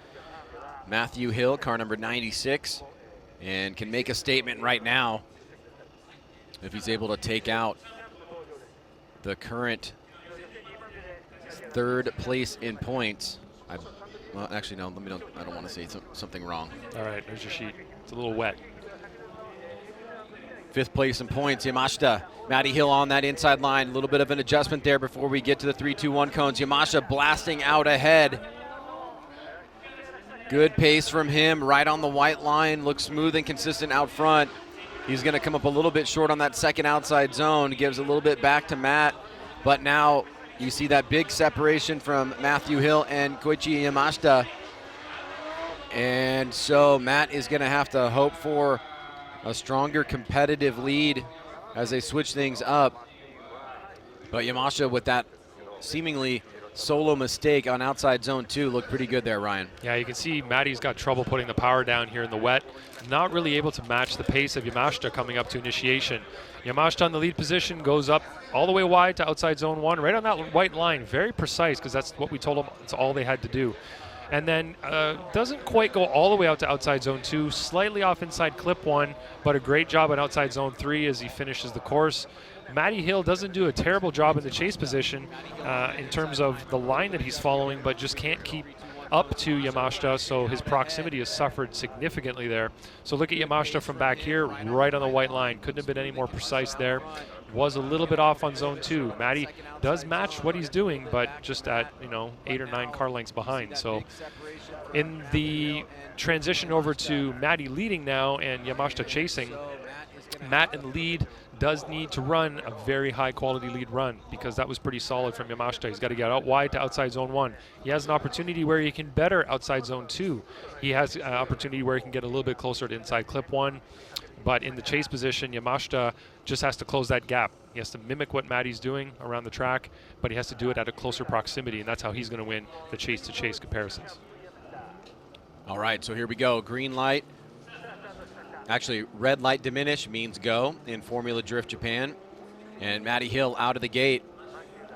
Matthew Hill, car number 96, and can make a statement right now if he's able to take out the current 3rd place in points. Well, actually, no, I don't want to say something wrong. All right, there's your sheet. It's a little wet. 5th place in points, Yamashita. Matty Hill on that inside line. A little bit of an adjustment there before we get to the 3-2-1 cones. Yamashita blasting out ahead. Good pace from him, right on the white line. Looks smooth and consistent out front. He's going to come up a little bit short on that second outside zone. Gives a little bit back to Matt. But now you see that big separation from Matthew Hill and Koichi Yamashita. And so Matt is going to have to hope for a stronger competitive lead as they switch things up. But Yamashita, with that seemingly solo mistake on outside zone 2, looked pretty good there, Ryan. Yeah, you can see Matty's got trouble putting the power down here in the wet. Not really able to match the pace of Yamashita coming up to initiation. Yamashita in the lead position goes up all the way wide to outside zone 1, right on that white line. Very precise, because that's what we told them. It's all they had to do. And then doesn't quite go all the way out to outside zone 2, slightly off inside clip 1, but a great job on outside zone 3 as he finishes the course. Matty Hill doesn't do a terrible job in the chase position in terms of the line that he's following, but just can't keep up to Yamashita, so his proximity has suffered significantly there. So look at Yamashita from back here, right on the white line. Couldn't have been any more precise there. Was a little bit off on zone 2. Matty does match what he's doing, but just at 8 or 9 car lengths behind. So in the transition over to Matty leading now and Yamashita chasing, Matt in the lead does need to run a very high quality lead run, because that was pretty solid from Yamashita. He's got to get out wide to outside zone 1. He has an opportunity where he can better outside zone 2. He has an opportunity where he can get a little bit closer to inside clip 1. But in the chase position, Yamashita just has to close that gap. He has to mimic what Matty's doing around the track, but he has to do it at a closer proximity, and that's how he's going to win the chase-to-chase comparisons. All right, so here we go. Green light. Actually, red light diminish means go in Formula Drift Japan. And Matty Hill out of the gate.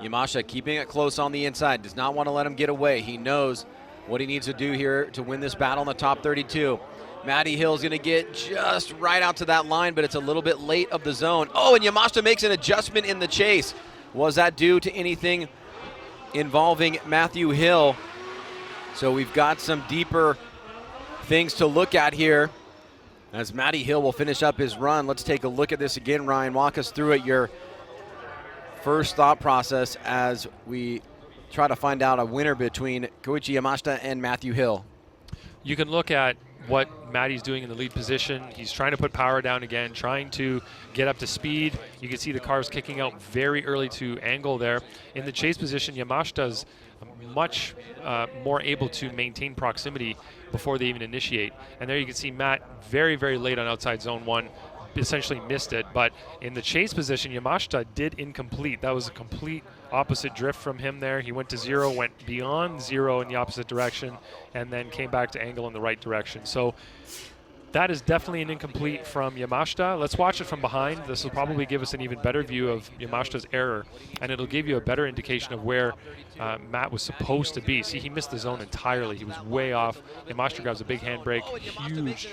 Yamashita keeping it close on the inside. Does not want to let him get away. He knows what he needs to do here to win this battle in the top 32. Matty Hill's going to get just right out to that line, but it's a little bit late of the zone. Oh, and Yamashita makes an adjustment in the chase. Was that due to anything involving Matthew Hill? So we've got some deeper things to look at here as Matty Hill will finish up his run. Let's take a look at this again, Ryan. Walk us through it, your first thought process as we try to find out a winner between Koichi Yamashita and Matthew Hill. You can look at what Matty's doing in the lead position. He's trying to put power down again, trying to get up to speed. You can see the cars kicking out very early to angle there. In the chase position, Yamashita's much more able to maintain proximity before they even initiate. And there you can see Matt very, very late on outside zone 1, essentially missed it. But in the chase position, Yamashita did incomplete. That was a complete opposite drift from him there. He went to 0, went beyond 0 in the opposite direction, and then came back to angle in the right direction. So that is definitely an incomplete from Yamashita. Let's watch it from behind. This will probably give us an even better view of Yamashita's error, and it'll give you a better indication of where Matt was supposed to be. See, he missed the zone entirely. He was way off. Yamashita grabs a big handbrake. Huge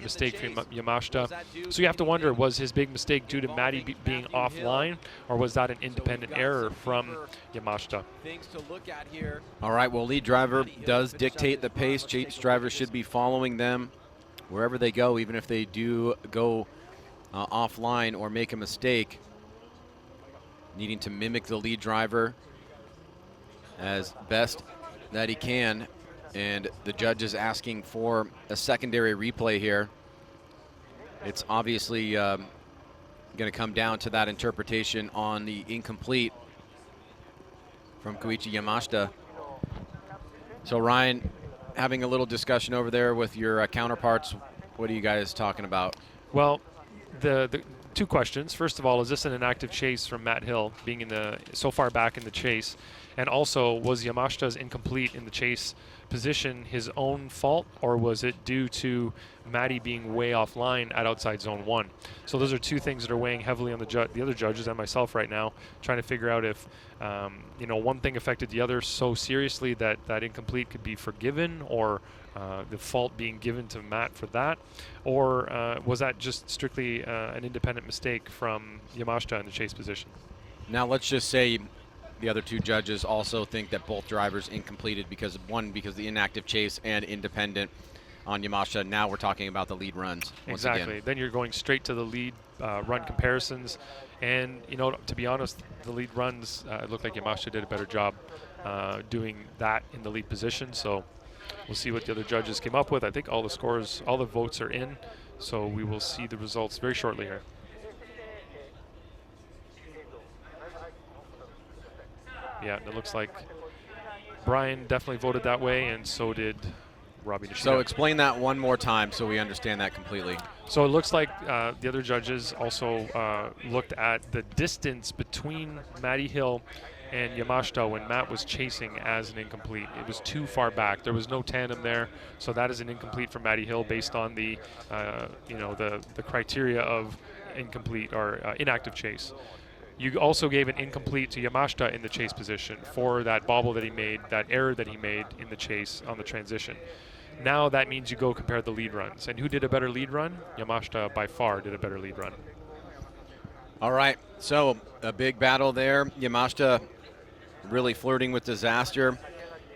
mistake from Yamashita. So you have to wonder, was his big mistake due to Matty being offline, or was that an independent error from Yamashita? Things to look at here. All right, well, lead driver does dictate the pace. Chase drivers should be following them wherever they go, even if they do go offline or make a mistake, needing to mimic the lead driver. as best that he can. And the judge is asking for a secondary replay here. It's obviously going to come down to that interpretation on the incomplete from Koichi Yamashita. So Ryan, having a little discussion over there with your counterparts, what are you guys talking about? Well, the two questions. First of all, is this an inactive chase from Matt Hill being in the so far back in the chase? And also, was Yamashita's incomplete in the chase position his own fault, or was it due to Matty being way offline at outside zone 1? So those are two things that are weighing heavily on the other judges and myself right now, trying to figure out if one thing affected the other so seriously that that incomplete could be forgiven, or the fault being given to Matt for that, or was that just strictly an independent mistake from Yamashita in the chase position? Now let's just say the other two judges also think that both drivers incompleted because of the inactive chase, and independent on Yamashita. Now we're talking about the lead runs. Exactly. Again. Then you're going straight to the lead run comparisons. And, to be honest, the lead runs, it looked like Yamashita did a better job doing that in the lead position. So we'll see what the other judges came up with. I think all the scores, all the votes are in. So we will see the results very shortly here. Yeah, it looks like Brian definitely voted that way, and so did Robbie Nishida. So explain that one more time so we understand that completely. So it looks like the other judges also looked at the distance between Matty Hill and Yamashita when Matt was chasing as an incomplete. It was too far back. There was no tandem there, so that is an incomplete for Matty Hill based on the the criteria of incomplete or inactive chase. You also gave an incomplete to Yamashita in the chase position for that bobble that he made, that error that he made in the chase on the transition. Now that means you go compare the lead runs. And who did a better lead run? Yamashita by far did a better lead run. All right, so a big battle there. Yamashita really flirting with disaster.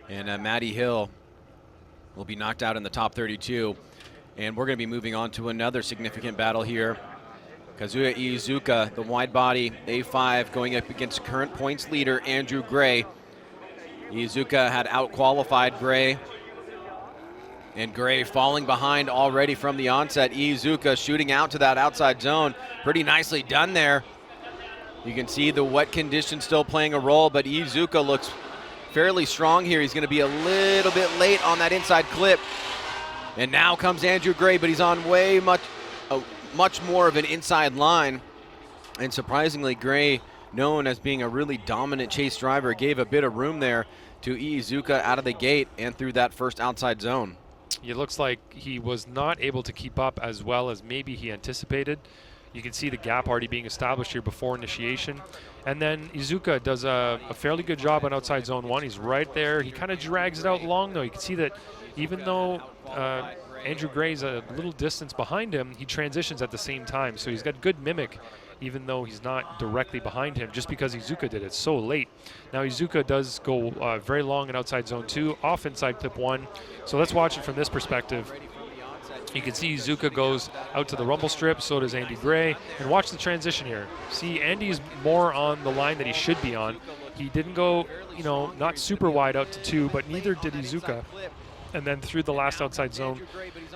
And Matty Hill will be knocked out in the top 32. And we're going to be moving on to another significant battle here. Kazuya Iizuka, the wide body A5, going up against current points leader Andrew Gray. Iizuka had out-qualified Gray, and Gray falling behind already from the onset. Iizuka shooting out to that outside zone. Pretty nicely done there. You can see the wet conditions still playing a role, but Iizuka looks fairly strong here. He's going to be a little bit late on that inside clip. And now comes Andrew Gray, but he's on much more of an inside line. And surprisingly, Gray, known as being a really dominant chase driver, gave a bit of room there to Iizuka out of the gate and through that first outside zone. It looks like he was not able to keep up as well as maybe he anticipated. You can see the gap already being established here before initiation. And then Iizuka does a fairly good job on outside zone 1. He's right there. He kind of drags it out long, though. You can see that even though Andrew Gray's a little distance behind him, he transitions at the same time. So he's got good mimic, even though he's not directly behind him, just because Iizuka did it so late. Now Iizuka does go very long in outside zone 2, off inside clip 1. So let's watch it from this perspective. You can see Iizuka goes out to the rumble strip, so does Andy Gray. And watch the transition here. See, Andy's more on the line that he should be on. He didn't go, not super wide out to 2, but neither did Iizuka. And then through the last outside zone,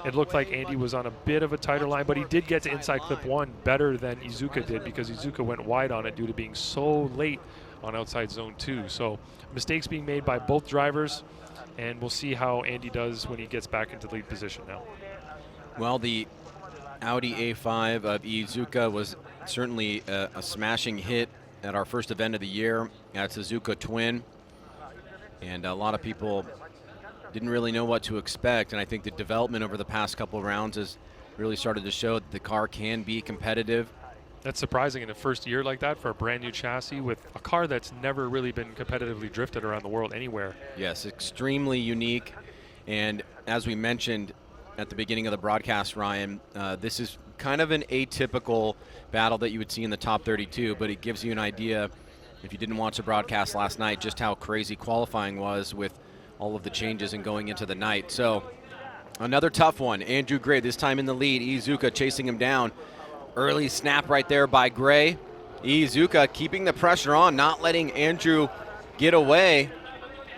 it looked like Andy was on a bit of a tighter line, but he did get to inside clip 1 better than Iizuka did, because Iizuka went wide on it due to being so late on outside zone 2. So mistakes being made by both drivers, and we'll see how Andy does when he gets back into lead position now. Well, the Audi A5 of Iizuka was certainly a smashing hit at our first event of the year at Suzuka Twin. And a lot of people didn't really know what to expect, and I think the development over the past couple of rounds has really started to show that the car can be competitive. That's surprising in the first year like that for a brand new chassis with a car that's never really been competitively drifted around the world anywhere. Yes, extremely unique. And as we mentioned at the beginning of the broadcast, Ryan, this is kind of an atypical battle that you would see in the top 32, but it gives you an idea, if you didn't watch the broadcast last night, just how crazy qualifying was with all of the changes and going into the night. So another tough one. Andrew Gray this time in the lead. Iizuka chasing him down. Early snap right there by Gray. Iizuka keeping the pressure on, not letting Andrew get away.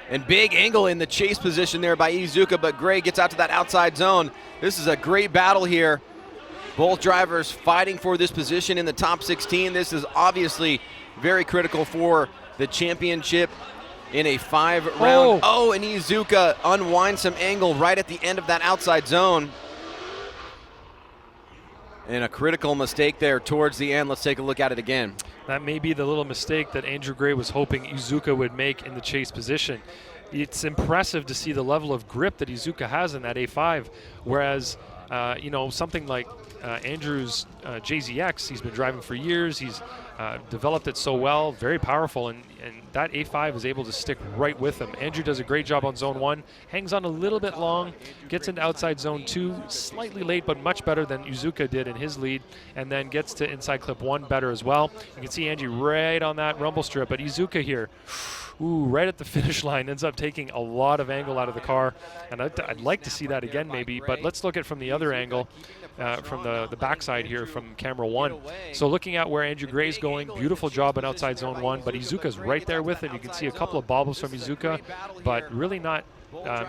And big angle in the chase position there by Iizuka, but Gray gets out to that outside zone. This is a great battle here. Both drivers fighting for this position in the top 16. This is obviously very critical for the championship in a 5-round. Oh, and Iizuka unwinds some angle right at the end of that outside zone. And a critical mistake there towards the end. Let's take a look at it again. That may be the little mistake that Andrew Gray was hoping Iizuka would make in the chase position. It's impressive to see the level of grip that Iizuka has in that A5, whereas you know, something like Andrew's JZX, he's been driving for years. He's developed it so well, very powerful, and that A5 is able to stick right with him. Andrew does a great job on zone 1, hangs on a little bit long, gets into outside zone 2, slightly late, but much better than Iizuka did in his lead, and then gets to inside clip 1 better as well. You can see Andrew right on that rumble strip, but Iizuka here, ooh, right at the finish line, ends up taking a lot of angle out of the car, and I'd like to see that again maybe, but let's look at it from the other angle, from the backside here from camera 1. So looking at where Andrew Gray's going, beautiful job on outside zone 1, but Iizuka's right there with him. You can see a couple of bobbles from Iizuka, but really not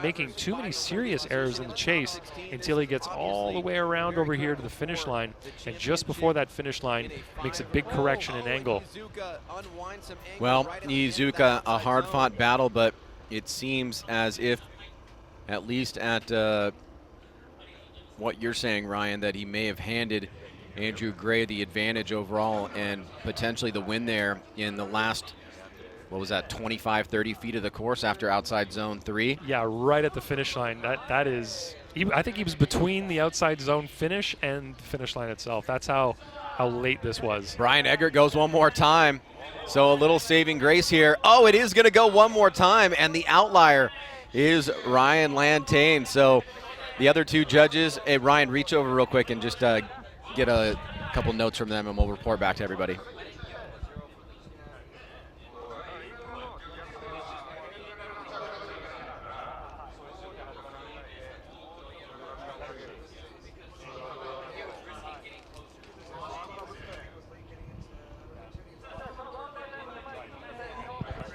making too many serious errors in the chase until he gets all the way around over here to the finish line, and just before that finish line makes a big correction in angle. Well, Iizuka, a hard-fought battle, but it seems as if, at least at what you're saying, Ryan, that he may have handed Andrew Gray the advantage overall and potentially the win there in the last, what was that, 25, 30 feet of the course after outside zone 3? Yeah, right at the finish line. That is, I think he was between the outside zone finish and the finish line itself. That's how late this was. Brian Eggert goes one more time. So a little saving grace here. Oh, it is going to go one more time, and the outlier is Ryan Lantain. So the other two judges, hey, Ryan, reach over real quick and just get a couple notes from them, and we'll report back to everybody.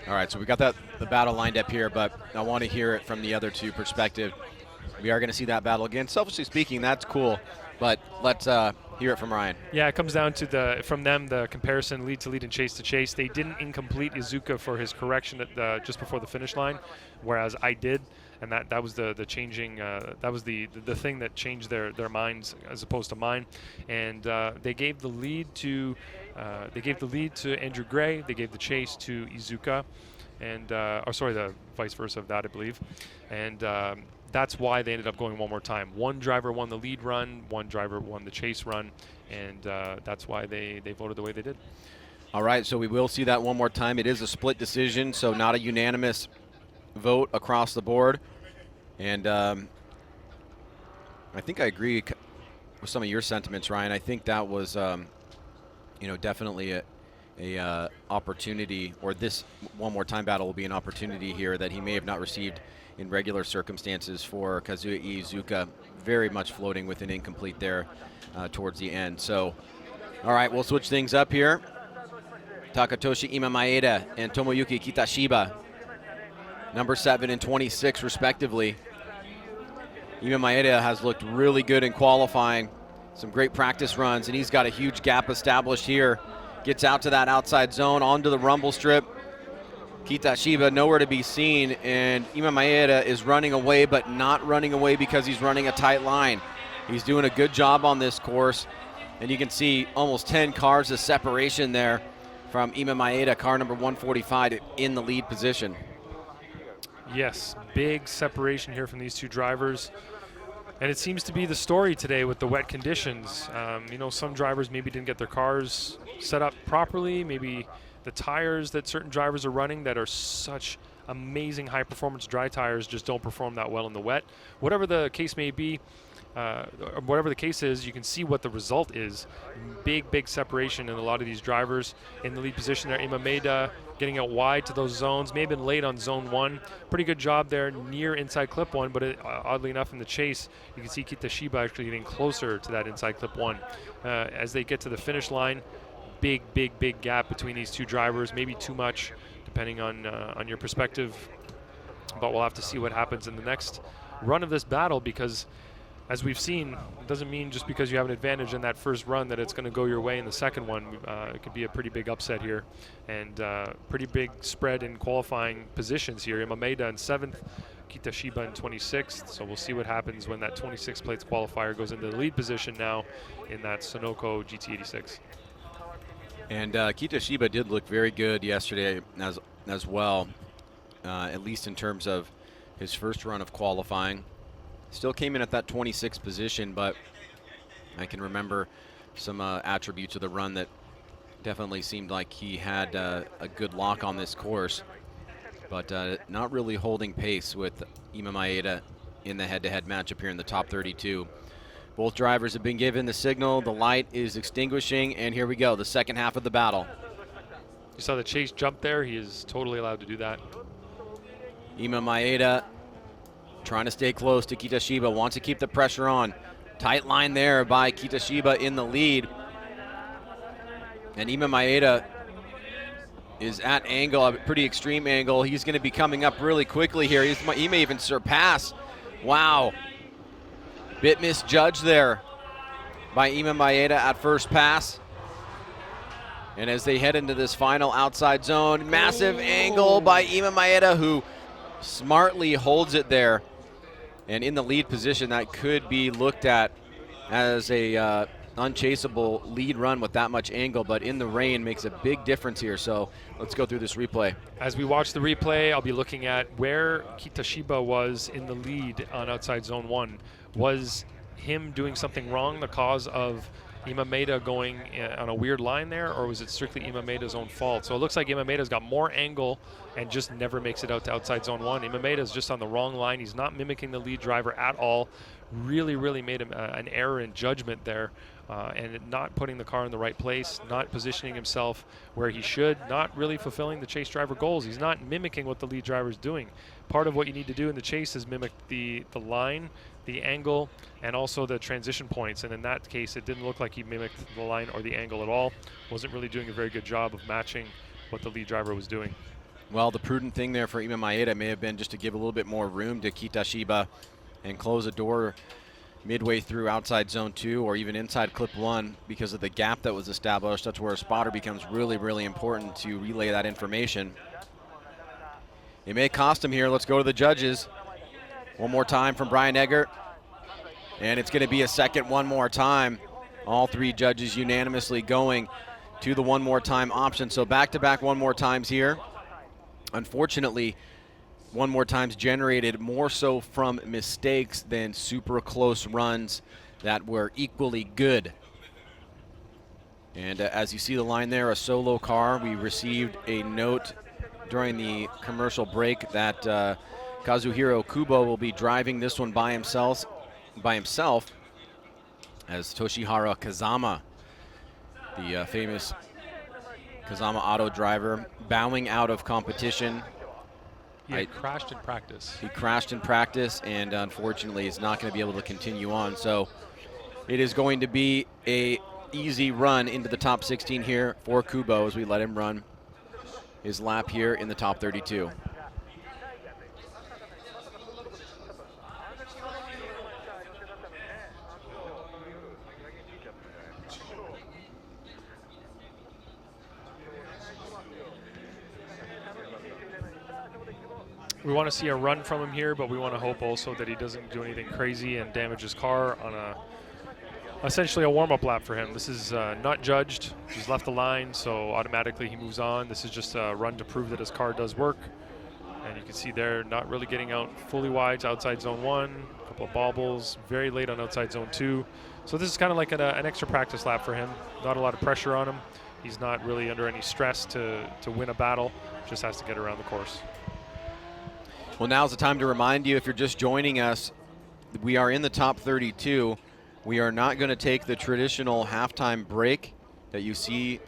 All right, so we got the battle lined up here, but I want to hear it from the other two perspective. We are going to see that battle again. Selfishly speaking, that's cool, but let's hear it from Ryan. Yeah, it comes down to the comparison lead to lead and chase to chase. They didn't incomplete Iizuka for his correction at just before the finish line, whereas I did, and that was the changing. That was the thing that changed their minds as opposed to mine, and they gave the lead to Andrew Gray. They gave the chase to Iizuka, and the vice versa of that, I believe, and. That's why they ended up going one more time. One driver won the lead run, one driver won the chase run, and that's why they voted the way they did. All right, so we will see that one more time. It is a split decision, so not a unanimous vote across the board. And I think I agree with some of your sentiments, Ryan. I think that was, definitely a opportunity, or this one more time battle will be an opportunity here that he may have not received in regular circumstances for Kazuya Iizuka, very much floating with an incomplete there towards the end. So, all right, we'll switch things up here. Takatoshi Ima Maeda and Tomoyuki Kitashiba, number 7 and 26 respectively. Ima Maeda has looked really good in qualifying, some great practice runs, and he's got a huge gap established here. Gets out to that outside zone, onto the rumble strip. Kitashiba nowhere to be seen, and Ima Maeda is running away, but not running away because he's running a tight line. He's doing a good job on this course, and you can see almost 10 cars of separation there from Ima Maeda, car number 145, in the lead position. Yes, big separation here from these two drivers. And it seems to be the story today with the wet conditions. Some drivers maybe didn't get their cars set up properly, maybe the tires that certain drivers are running that are such amazing high-performance dry tires just don't perform that well in the wet. Whatever the case may be, whatever the case is, you can see what the result is. Big separation in a lot of these drivers in the lead position there. Ima Maeda getting out wide to those zones, may have been late on zone 1. Pretty good job there near inside clip 1, but oddly enough in the chase, you can see Kitashiba actually getting closer to that inside clip 1. As they get to the finish line, big gap between these two drivers, maybe too much, depending on your perspective. but we'll have to see what happens in the next run of this battle, because as we've seen, it doesn't mean just because you have an advantage in that first run that it's going to go your way in the second one. It could be a pretty big upset here, and pretty big spread in qualifying positions here. Imameda in 7th, Kitashiba in 26th, so we'll see what happens when that 26 Place Qualifier goes into the lead position now in that Sunoco GT86. And Kitashiba did look very good yesterday as well, at least in terms of his first run of qualifying. Still came in at that 26th position, but I can remember some attributes of the run that definitely seemed like he had a good lock on this course, but not really holding pace with Ima Maeda in the head-to-head matchup here in the top 32. Both drivers have been given the signal. The light is extinguishing, and here we go, the second half of the battle. You saw the chase jump there. He is totally allowed to do that. Ima Maeda trying to stay close to Kitashiba, wants to keep the pressure on. Tight line there by Kitashiba in the lead. And Ima Maeda is at angle, a pretty extreme angle. He's going to be coming up really quickly here. He may even surpass. Wow. Bit misjudged there by Ima Maeda at first pass. And as they head into this final outside zone, massive angle by Ima Maeda, who smartly holds it there. And in the lead position, that could be looked at as a unchaseable lead run with that much angle, but in the rain makes a big difference here. So let's go through this replay. As we watch the replay, I'll be looking at where Kitashiba was in the lead on outside zone 1. Was him doing something wrong the cause of Ima Maeda going on a weird line there, or was it strictly Ima Maeda's own fault? So it looks like Ima Maeda's got more angle and just never makes it out to outside zone 1. Ima Maeda's just on the wrong line. He's not mimicking the lead driver at all. Really made an error in judgment there, and not putting the car in the right place, not positioning himself where he should, not really fulfilling the chase driver goals. He's not mimicking what the lead driver is doing. Part of what you need to do in the chase is mimic the line, the angle, and also the transition points. And in that case, it didn't look like he mimicked the line or the angle at all. Wasn't really doing a very good job of matching what the lead driver was doing. Well, the prudent thing there for Ima Maeda may have been just to give a little bit more room to Kitashiba and close the door midway through outside zone 2 or even inside clip 1 because of the gap that was established. That's where a spotter becomes really important to relay that information. It may cost him here. Let's go to the judges. One more time from Brian Eggert. And it's going to be a second one more time. All three judges unanimously going to the one more time option. So back-to-back one more times here. Unfortunately, one more times generated more so from mistakes than super close runs that were equally good. And as you see the line there, a solo car. We received a note during the commercial break that Kazuhiro Kubo will be driving this one by himself as Toshihara Kazama, the famous Kazama auto driver, bowing out of competition. He crashed in practice. He crashed in practice, and unfortunately is not going to be able to continue on. So it is going to be a easy run into the top 16 here for Kubo as we let him run his lap here in the top 32. We want to see a run from him here, but we want to hope also that he doesn't do anything crazy and damage his car on essentially a warm-up lap for him. This is not judged. He's left the line, so automatically he moves on. This is just a run to prove that his car does work. And you can see there, not really getting out fully wide to outside zone 1, a couple of bobbles, very late on outside zone 2. So this is kind of like an extra practice lap for him. Not a lot of pressure on him. He's not really under any stress to win a battle, just has to get around the course. Well, now's the time to remind you, if you're just joining us, we are in the top 32. We are not going to take the traditional halftime break that you see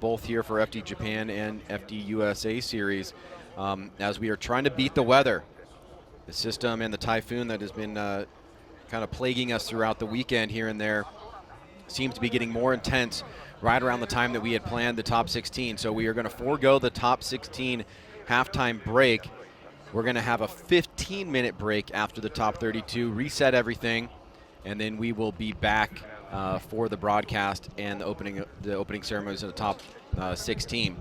both here for FD Japan and FD USA series, as we are trying to beat the weather. The system and the typhoon that has been kind of plaguing us throughout the weekend here and there seems to be getting more intense right around the time that we had planned the top 16. So we are going to forego the top 16 halftime break. We're going to have a 15-minute break after the top 32, reset everything, and then we will be back for the broadcast and the opening ceremonies of the top 16.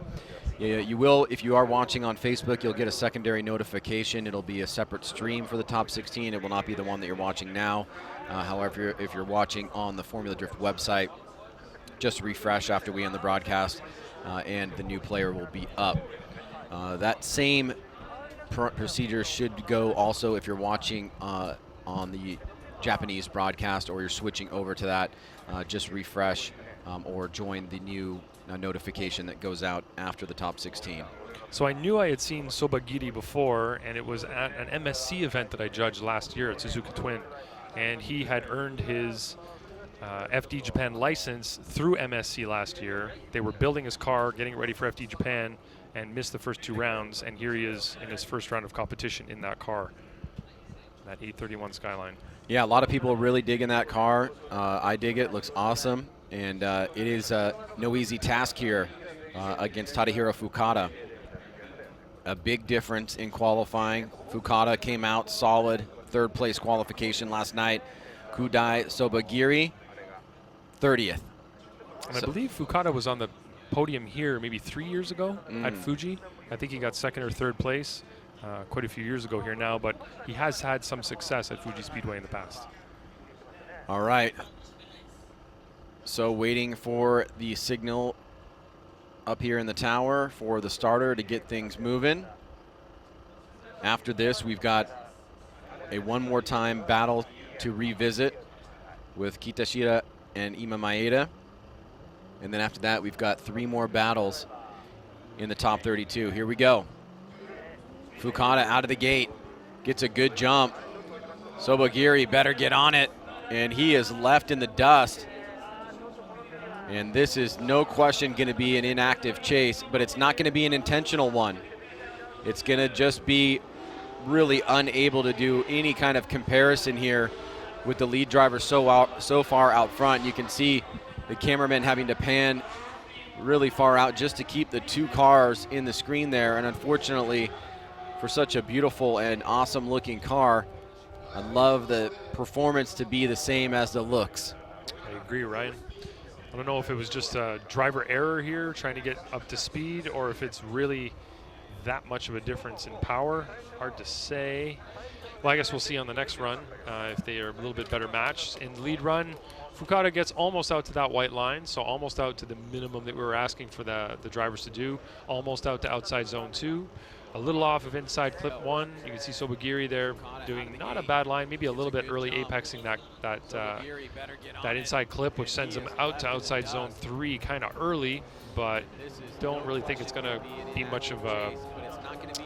You will, if you are watching on Facebook, you'll get a secondary notification. It'll be a separate stream for the top 16. It will not be the one that you're watching now. However, if you're watching on the Formula Drift website, just refresh after we end the broadcast, and the new player will be up. That same procedure should go also if you're watching on the Japanese broadcast, or you're switching over to that. Just refresh or join the new notification that goes out after the top 16. So I knew I had seen Sobagiri before, and it was at an MSC event that I judged last year at Suzuka Twin, and he had earned his FD Japan license through MSC last year. They were building his car, getting it ready for FD Japan, and missed the first 2 rounds, and here he is in his first round of competition in that car, that 831 Skyline. Yeah, a lot of people really digging that car. I dig it. Looks awesome. And it is no easy task here against Tadahiro Fukada. A big difference in qualifying. Fukada came out solid, 3rd place qualification last night. Kudai Sobagiri, 30th. And I believe Fukada was on the podium here maybe 3 years ago at Fuji. I think he got 2nd or 3rd place quite a few years ago here now, but he has had some success at Fuji Speedway in the past. All right. So waiting for the signal up here in the tower for the starter to get things moving. After this, we've got a one more time battle to revisit with Kitashita and Ima Maeda. And then after that, we've got 3 more battles in the top 32. Here we go. Fukada out of the gate, gets a good jump. Sobagiri better get on it, and he is left in the dust. And this is no question going to be an inactive chase, but it's not going to be an intentional one. It's going to just be really unable to do any kind of comparison here with the lead driver so far out front. You can see the cameraman having to pan really far out just to keep the 2 cars in the screen there. And unfortunately, for such a beautiful and awesome looking car, I'd love the performance to be the same as the looks. I agree, Ryan. I don't know if it was just a driver error here, trying to get up to speed, or if it's really that much of a difference in power. Hard to say. Well, I guess we'll see on the next run if they are a little bit better matched. In the lead run, Fukada gets almost out to that white line, so almost out to the minimum that we were asking for the drivers to do, almost out to outside zone 2. A little off of inside clip 1. You can see Sobagiri there doing not a bad line, maybe a little bit early apexing that inside clip, which sends him out to outside zone 3 kind of early, but don't really think it's going to be much of a,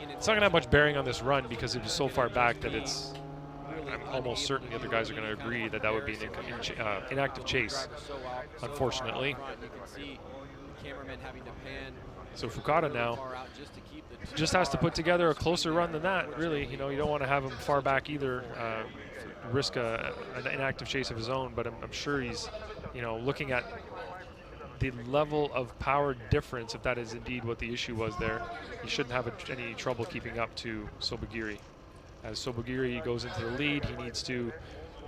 it's not going to have much bearing on this run because it was so far back that I'm almost certain the other guys are going to agree that would be an inactive chase, unfortunately. So Fukada now just has to put together a closer run than that, really. You know, you don't want to have him far back either, risk an inactive chase of his own, but I'm sure he's, you know, looking at the level of power difference, if that is indeed what the issue was there, he shouldn't have any trouble keeping up to Sobagiri. As Sobagiri goes into the lead, he needs to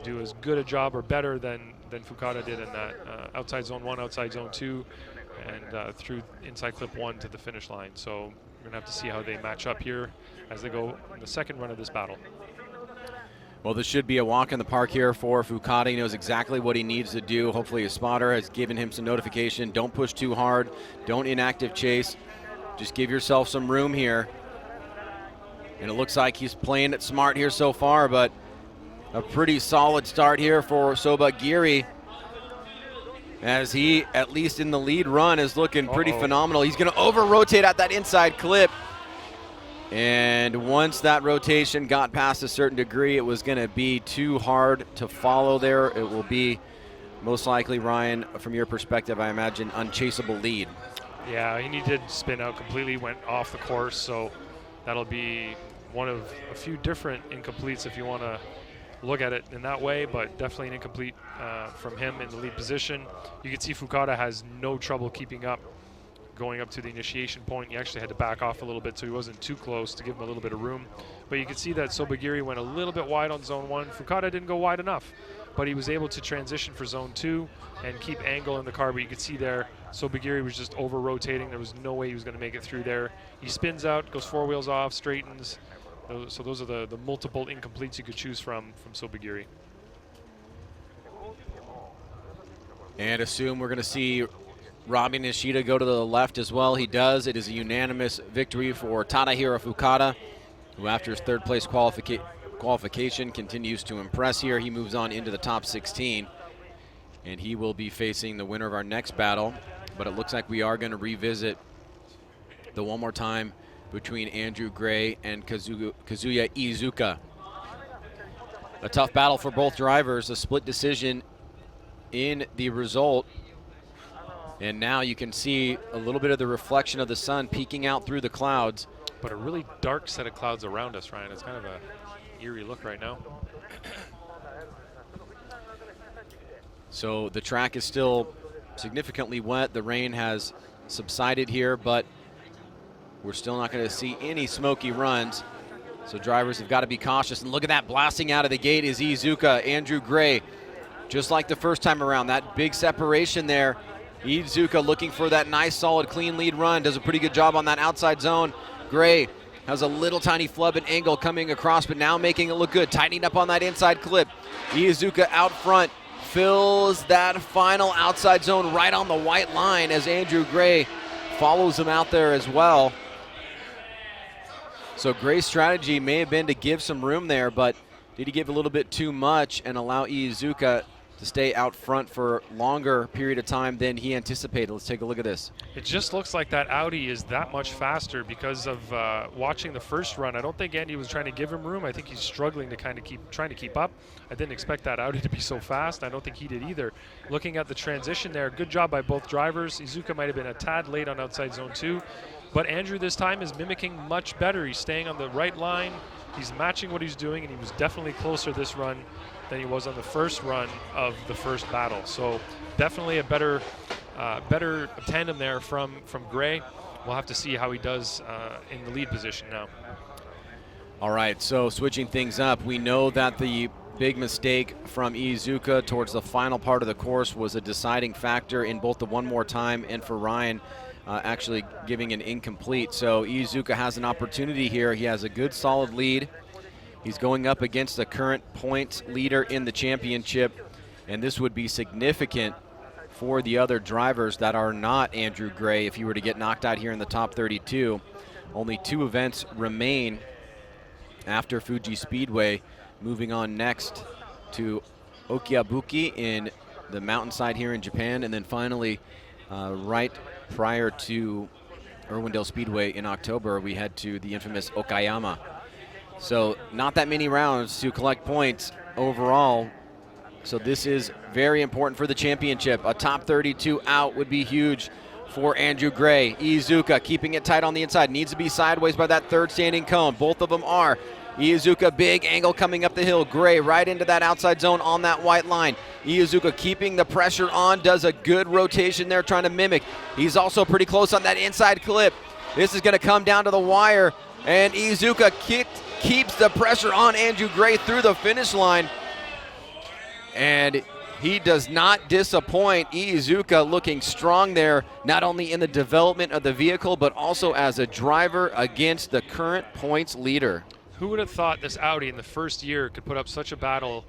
do as good a job or better than Fukada did in that outside zone 1, outside zone 2, and through inside clip 1 to the finish line. So we're going to have to see how they match up here as they go in the second run of this battle. Well, this should be a walk in the park here for Fukada. He knows exactly what he needs to do. Hopefully his spotter has given him some notification. Don't push too hard. Don't inactive chase. Just give yourself some room here. And it looks like he's playing it smart here so far, but a pretty solid start here for Sobagiri, as he, at least in the lead run, is looking pretty phenomenal. He's going to over-rotate at that inside clip. And once that rotation got past a certain degree, it was going to be too hard to follow there. It will be most likely, Ryan, from your perspective, I imagine, unchaseable lead. Yeah, he did spin out completely, went off the course, so that'll be one of a few different incompletes if you want to look at it in that way, but definitely an incomplete from him in the lead position. You can see Fukada has no trouble keeping up. going up to the initiation point. He actually had to back off a little bit so he wasn't too close to give him a little bit of room. But you could see that Sobagiri went a little bit wide on zone 1. Fukada didn't go wide enough, but he was able to transition for zone 2 and keep angle in the car. But you could see there, Sobagiri was just over-rotating. There was no way he was going to make it through there. He spins out, goes 4 wheels off, straightens. So those are the multiple incompletes you could choose from Sobagiri. And assume we're going to see Robbie Nishida go to the left as well. He does. It is a unanimous victory for Tadahiro Fukada, who after his third place qualification continues to impress here. He moves on into the top 16, and he will be facing the winner of our next battle. But it looks like we are going to revisit the one more time between Andrew Gray and Kazuya Iizuka. A tough battle for both drivers, a split decision in the result. And now you can see a little bit of the reflection of the sun peeking out through the clouds. But a really dark set of clouds around us, Ryan. It's kind of a eerie look right now. So the track is still significantly wet. The rain has subsided here, but we're still not going to see any smoky runs. So drivers have got to be cautious. And look at that, blasting out of the gate is Iizuka. Andrew Gray, just like the first time around, that big separation there. Iizuka looking for that nice, solid, clean lead run. Does a pretty good job on that outside zone. Gray has a little tiny flub and angle coming across, but now making it look good. Tightening up on that inside clip. Iizuka out front fills that final outside zone right on the white line as Andrew Gray follows him out there as well. So Gray's strategy may have been to give some room there, but did he give a little bit too much and allow Iizuka to stay out front for a longer period of time than he anticipated? Let's take a look at this. It just looks like that Audi is that much faster because of watching the first run. I don't think Andy was trying to give him room. I think he's struggling to kind of trying to keep up. I didn't expect that Audi to be so fast. I don't think he did either. Looking at the transition there, good job by both drivers. Iizuka might have been a tad late on outside zone 2, but Andrew this time is mimicking much better. He's staying on the right line. He's matching what he's doing, and he was definitely closer this run than he was on the first run of the first battle. So definitely a better tandem there from Gray. We'll have to see how he does in the lead position now. All right, so switching things up, we know that the big mistake from Iizuka towards the final part of the course was a deciding factor in both the one more time and for Ryan actually giving an incomplete. So Iizuka has an opportunity here. He has a good solid lead. He's going up against the current points leader in the championship, and this would be significant for the other drivers that are not Andrew Gray if he were to get knocked out here in the top 32. Only 2 events remain after Fuji Speedway, moving on next to Okiabuki in the mountainside here in Japan, and then finally right prior to Irwindale Speedway in October, we head to the infamous Okayama. So not that many rounds to collect points overall. So this is very important for the championship. A top 32 out would be huge for Andrew Gray. Iizuka keeping it tight on the inside. Needs to be sideways by that third standing cone. Both of them are. Iizuka, big angle coming up the hill. Gray right into that outside zone on that white line. Iizuka keeping the pressure on, does a good rotation there trying to mimic. He's also pretty close on that inside clip. This is going to come down to the wire, and Iizuka keeps the pressure on Andrew Gray through the finish line. And he does not disappoint. Iizuka looking strong there, not only in the development of the vehicle, but also as a driver against the current points leader. Who would have thought this Audi in the first year could put up such a battle?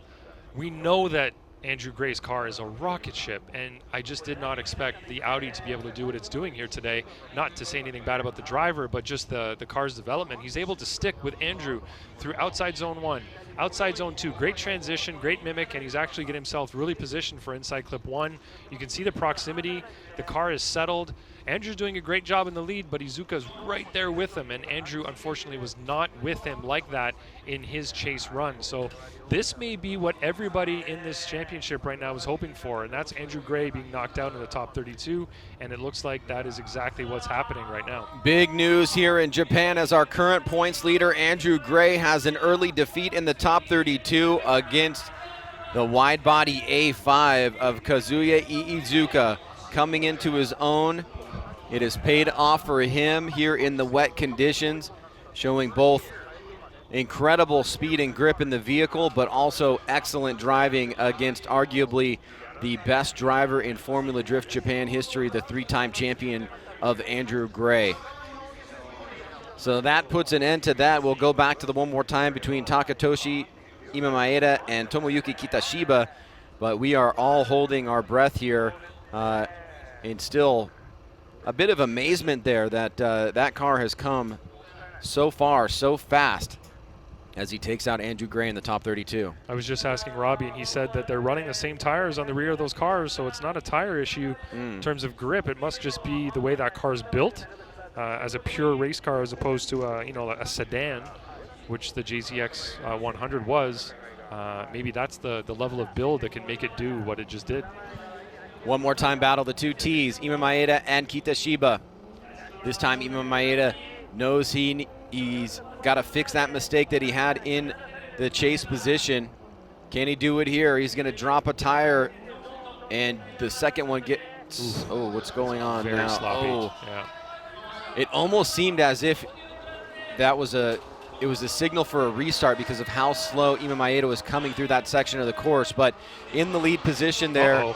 We know that Andrew Gray's car is a rocket ship, and I just did not expect the Audi to be able to do what it's doing here today. Not to say anything bad about the driver, but just the car's development. He's able to stick with Andrew through outside zone 1, outside zone 2. Great transition, great mimic, and he's actually getting himself really positioned for inside clip 1. You can see the proximity. The car is settled. Andrew's doing a great job in the lead, but Iizuka's right there with him, and Andrew unfortunately was not with him like that in his chase run. So this may be what everybody in this championship right now is hoping for, and that's Andrew Gray being knocked out in the top 32, and it looks like that is exactly what's happening right now. Big news here in Japan as our current points leader, Andrew Gray, has an early defeat in the top 32 against the wide-body A5 of Kazuya Iizuka, coming into his own It has paid off for him here in the wet conditions, showing both incredible speed and grip in the vehicle, but also excellent driving against arguably the best driver in Formula Drift Japan history, the 3-time champion of Andrew Gray. So that puts an end to that. We'll go back to the one more time between Takatoshi Imamaeda and Tomoyuki Kitashiba, but we are all holding our breath here, and still a bit of amazement there that that car has come so far, so fast, as he takes out Andrew Gray in the top 32. I was just asking Robbie, and he said that they're running the same tires on the rear of those cars, so it's not a tire issue in terms of grip. It must just be the way that car is built as a pure race car, as opposed to a sedan, which the JZX 100 was. Maybe that's the level of build that can make it do what it just did. One more time battle, the two T's, Imamaeda and Kitashiba. This time Imamaeda knows he's got to fix that mistake that he had in the chase position. Can he do it here? He's going to drop a tire, and the second one gets, oh, what's going on Very now? sloppy. Oh. Yeah. It almost seemed as if it was a signal for a restart because of how slow Imamaeda was coming through that section of the course, but in the lead position there.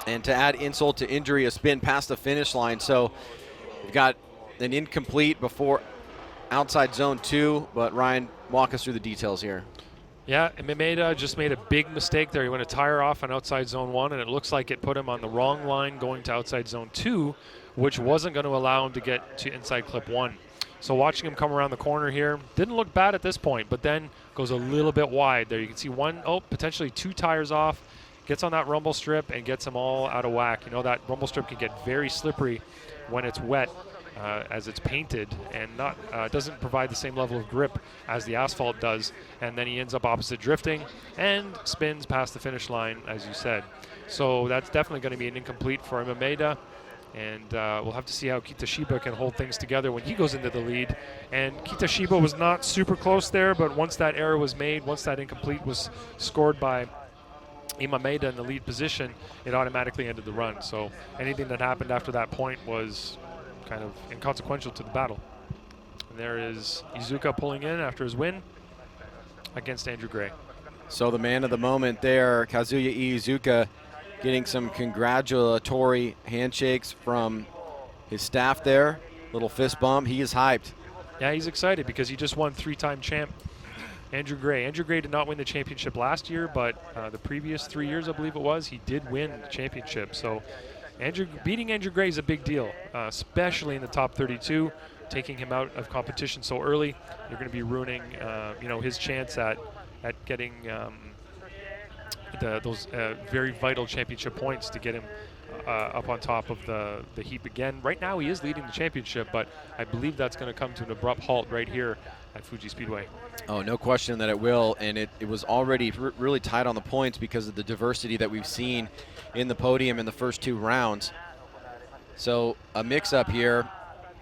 And to add insult to injury, a spin past the finish line. So we've got an incomplete before outside zone 2, but Ryan, walk us through the details here. Yeah, Imamaeda just made a big mistake there. He went a tire off on outside zone 1, and it looks like it put him on the wrong line going to outside zone 2, which wasn't going to allow him to get to inside clip 1. So watching him come around the corner here, didn't look bad at this point, but then goes a little bit wide there. You can see potentially 2 tires off, gets on that rumble strip and gets them all out of whack. You know, that rumble strip can get very slippery when it's wet as it's painted, and doesn't provide the same level of grip as the asphalt does. And then he ends up opposite drifting and spins past the finish line, as you said. So that's definitely going to be an incomplete for Imamaeda. And we'll have to see how Kitashiba can hold things together when he goes into the lead. And Kitashiba was not super close there, but once that error was made, once that incomplete was scored by Imamaeda in the lead position, it automatically ended the run. So anything that happened after that point was kind of inconsequential to the battle. And there is Iizuka pulling in after his win against Andrew Gray. So the man of the moment there, Kazuya Iizuka, getting some congratulatory handshakes from his staff there. Little fist bump. He is hyped. Yeah, he's excited because he just won 3-time champ Andrew Gray. Andrew Gray did not win the championship last year, but the previous 3 years, I believe it was, he did win the championship. So beating Andrew Gray is a big deal, especially in the top 32. Taking him out of competition so early, you're going to be ruining his chance at getting those very vital championship points to get him up on top of the heap again. Right now he is leading the championship, but I believe that's going to come to an abrupt halt right here at Fuji Speedway. Oh, no question that it will, and it was already really tight on the points because of the diversity that we've seen in the podium in the first 2 rounds. So a mix-up here,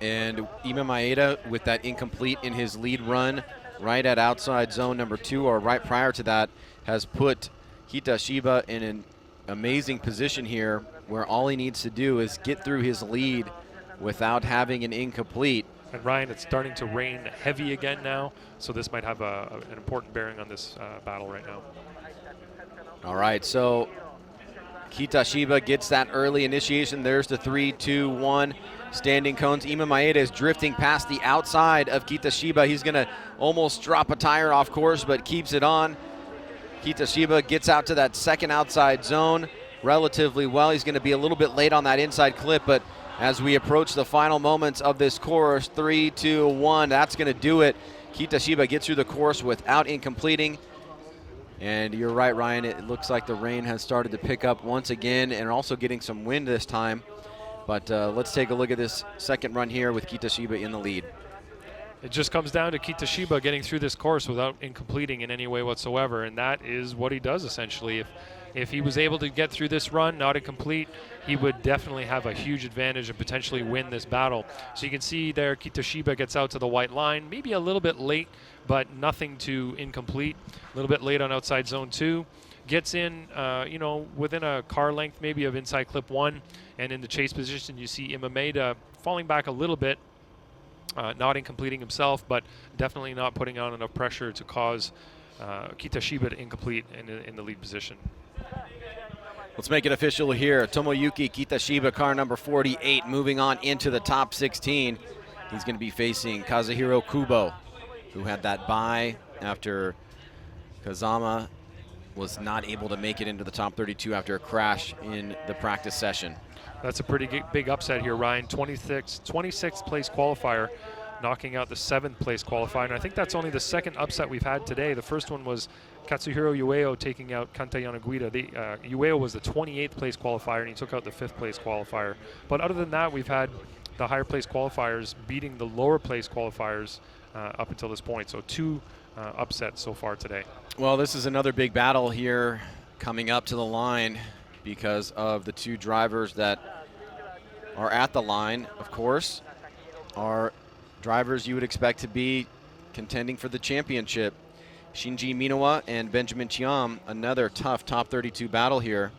and Imamaeda with that incomplete in his lead run right at outside zone number 2, or right prior to that, has put Kitashiba in an amazing position here where all he needs to do is get through his lead without having an incomplete. And Ryan, it's starting to rain heavy again now, so this might have an important bearing on this battle right now. All right, so Kitashiba gets that early initiation. There's the 3, 2, 1 standing cones. Imamaeda is drifting past the outside of Kitashiba. He's going to almost drop a tire off course, but keeps it on. Kitashiba gets out to that second outside zone relatively well. He's going to be a little bit late on that inside clip, but as we approach the final moments of this course, 3, 2, 1, that's going to do it. Kitashiba gets through the course without incompleting. And you're right, Ryan, it looks like the rain has started to pick up once again, and also getting some wind this time. But let's take a look at this second run here with Kitashiba in the lead. It just comes down to Kitashiba getting through this course without incompleting in any way whatsoever, and that is what he does essentially. If he was able to get through this run, not incomplete, he would definitely have a huge advantage and potentially win this battle. So you can see there Kitashiba gets out to the white line, maybe a little bit late, but nothing too incomplete. A little bit late on outside zone 2. gets in, within a car length maybe of inside clip 1, and in the chase position you see Imameda falling back a little bit, not incompleting himself, but definitely not putting on enough pressure to cause Kitashiba to incomplete in the lead position. Let's make it official here. Tomoyuki Kitashiba, car number 48, moving on into the top 16. He's going to be facing Kazuhiro Kubo, who had that bye after Kusama was not able to make it into the top 32 after a crash in the practice session. That's a pretty big upset here, Ryan. 26th place qualifier, knocking out the 7th place qualifier. And I think that's only the second upset we've had today. The first one was Katsuhiro Ueo taking out Kanta Yanaguira. Ueo was the 28th place qualifier, and he took out the 5th place qualifier. But other than that, we've had the higher place qualifiers beating the lower place qualifiers up until this point. So 2 upsets so far today. Well, this is another big battle here coming up to the line because of the 2 drivers that are at the line, of course, are drivers you would expect to be contending for the championship. Shinji Minowa and Benjamin Chiam, another tough top 32 battle here.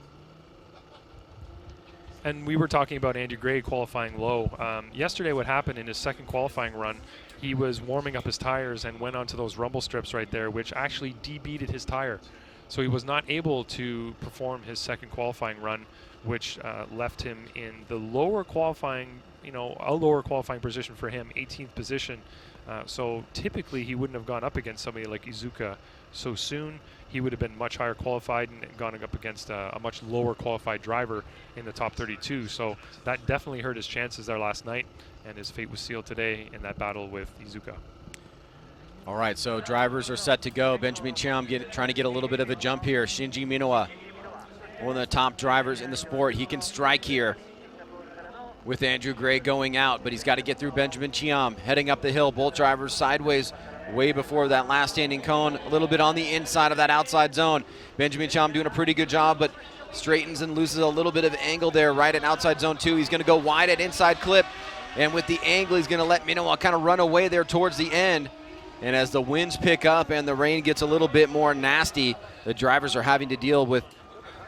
And we were talking about Andrew Gray qualifying low. Yesterday what happened in his second qualifying run, he was warming up his tires and went onto those rumble strips right there, which actually debeaded his tire. So he was not able to perform his second qualifying run, which left him in the lower qualifying, a lower qualifying position for him, 18th position. So typically he wouldn't have gone up against somebody like Iizuka so soon. He would have been much higher qualified and gone up against a much lower qualified driver in the top 32. So that definitely hurt his chances there last night, and his fate was sealed today in that battle with Iizuka. All right, so drivers are set to go. Benjamin Chiam trying to get a little bit of a jump here. Shinji Minowa, one of the top drivers in the sport. He can strike here with Andrew Gray going out, but he's got to get through Benjamin Chiam. Heading up the hill, both drivers sideways way before that last standing cone, a little bit on the inside of that outside zone. Benjamin Chiam doing a pretty good job, but straightens and loses a little bit of angle there right at outside zone 2. He's going to go wide at inside clip, and with the angle, he's going to let Minowa kind of run away there towards the end. And as the winds pick up and the rain gets a little bit more nasty, the drivers are having to deal with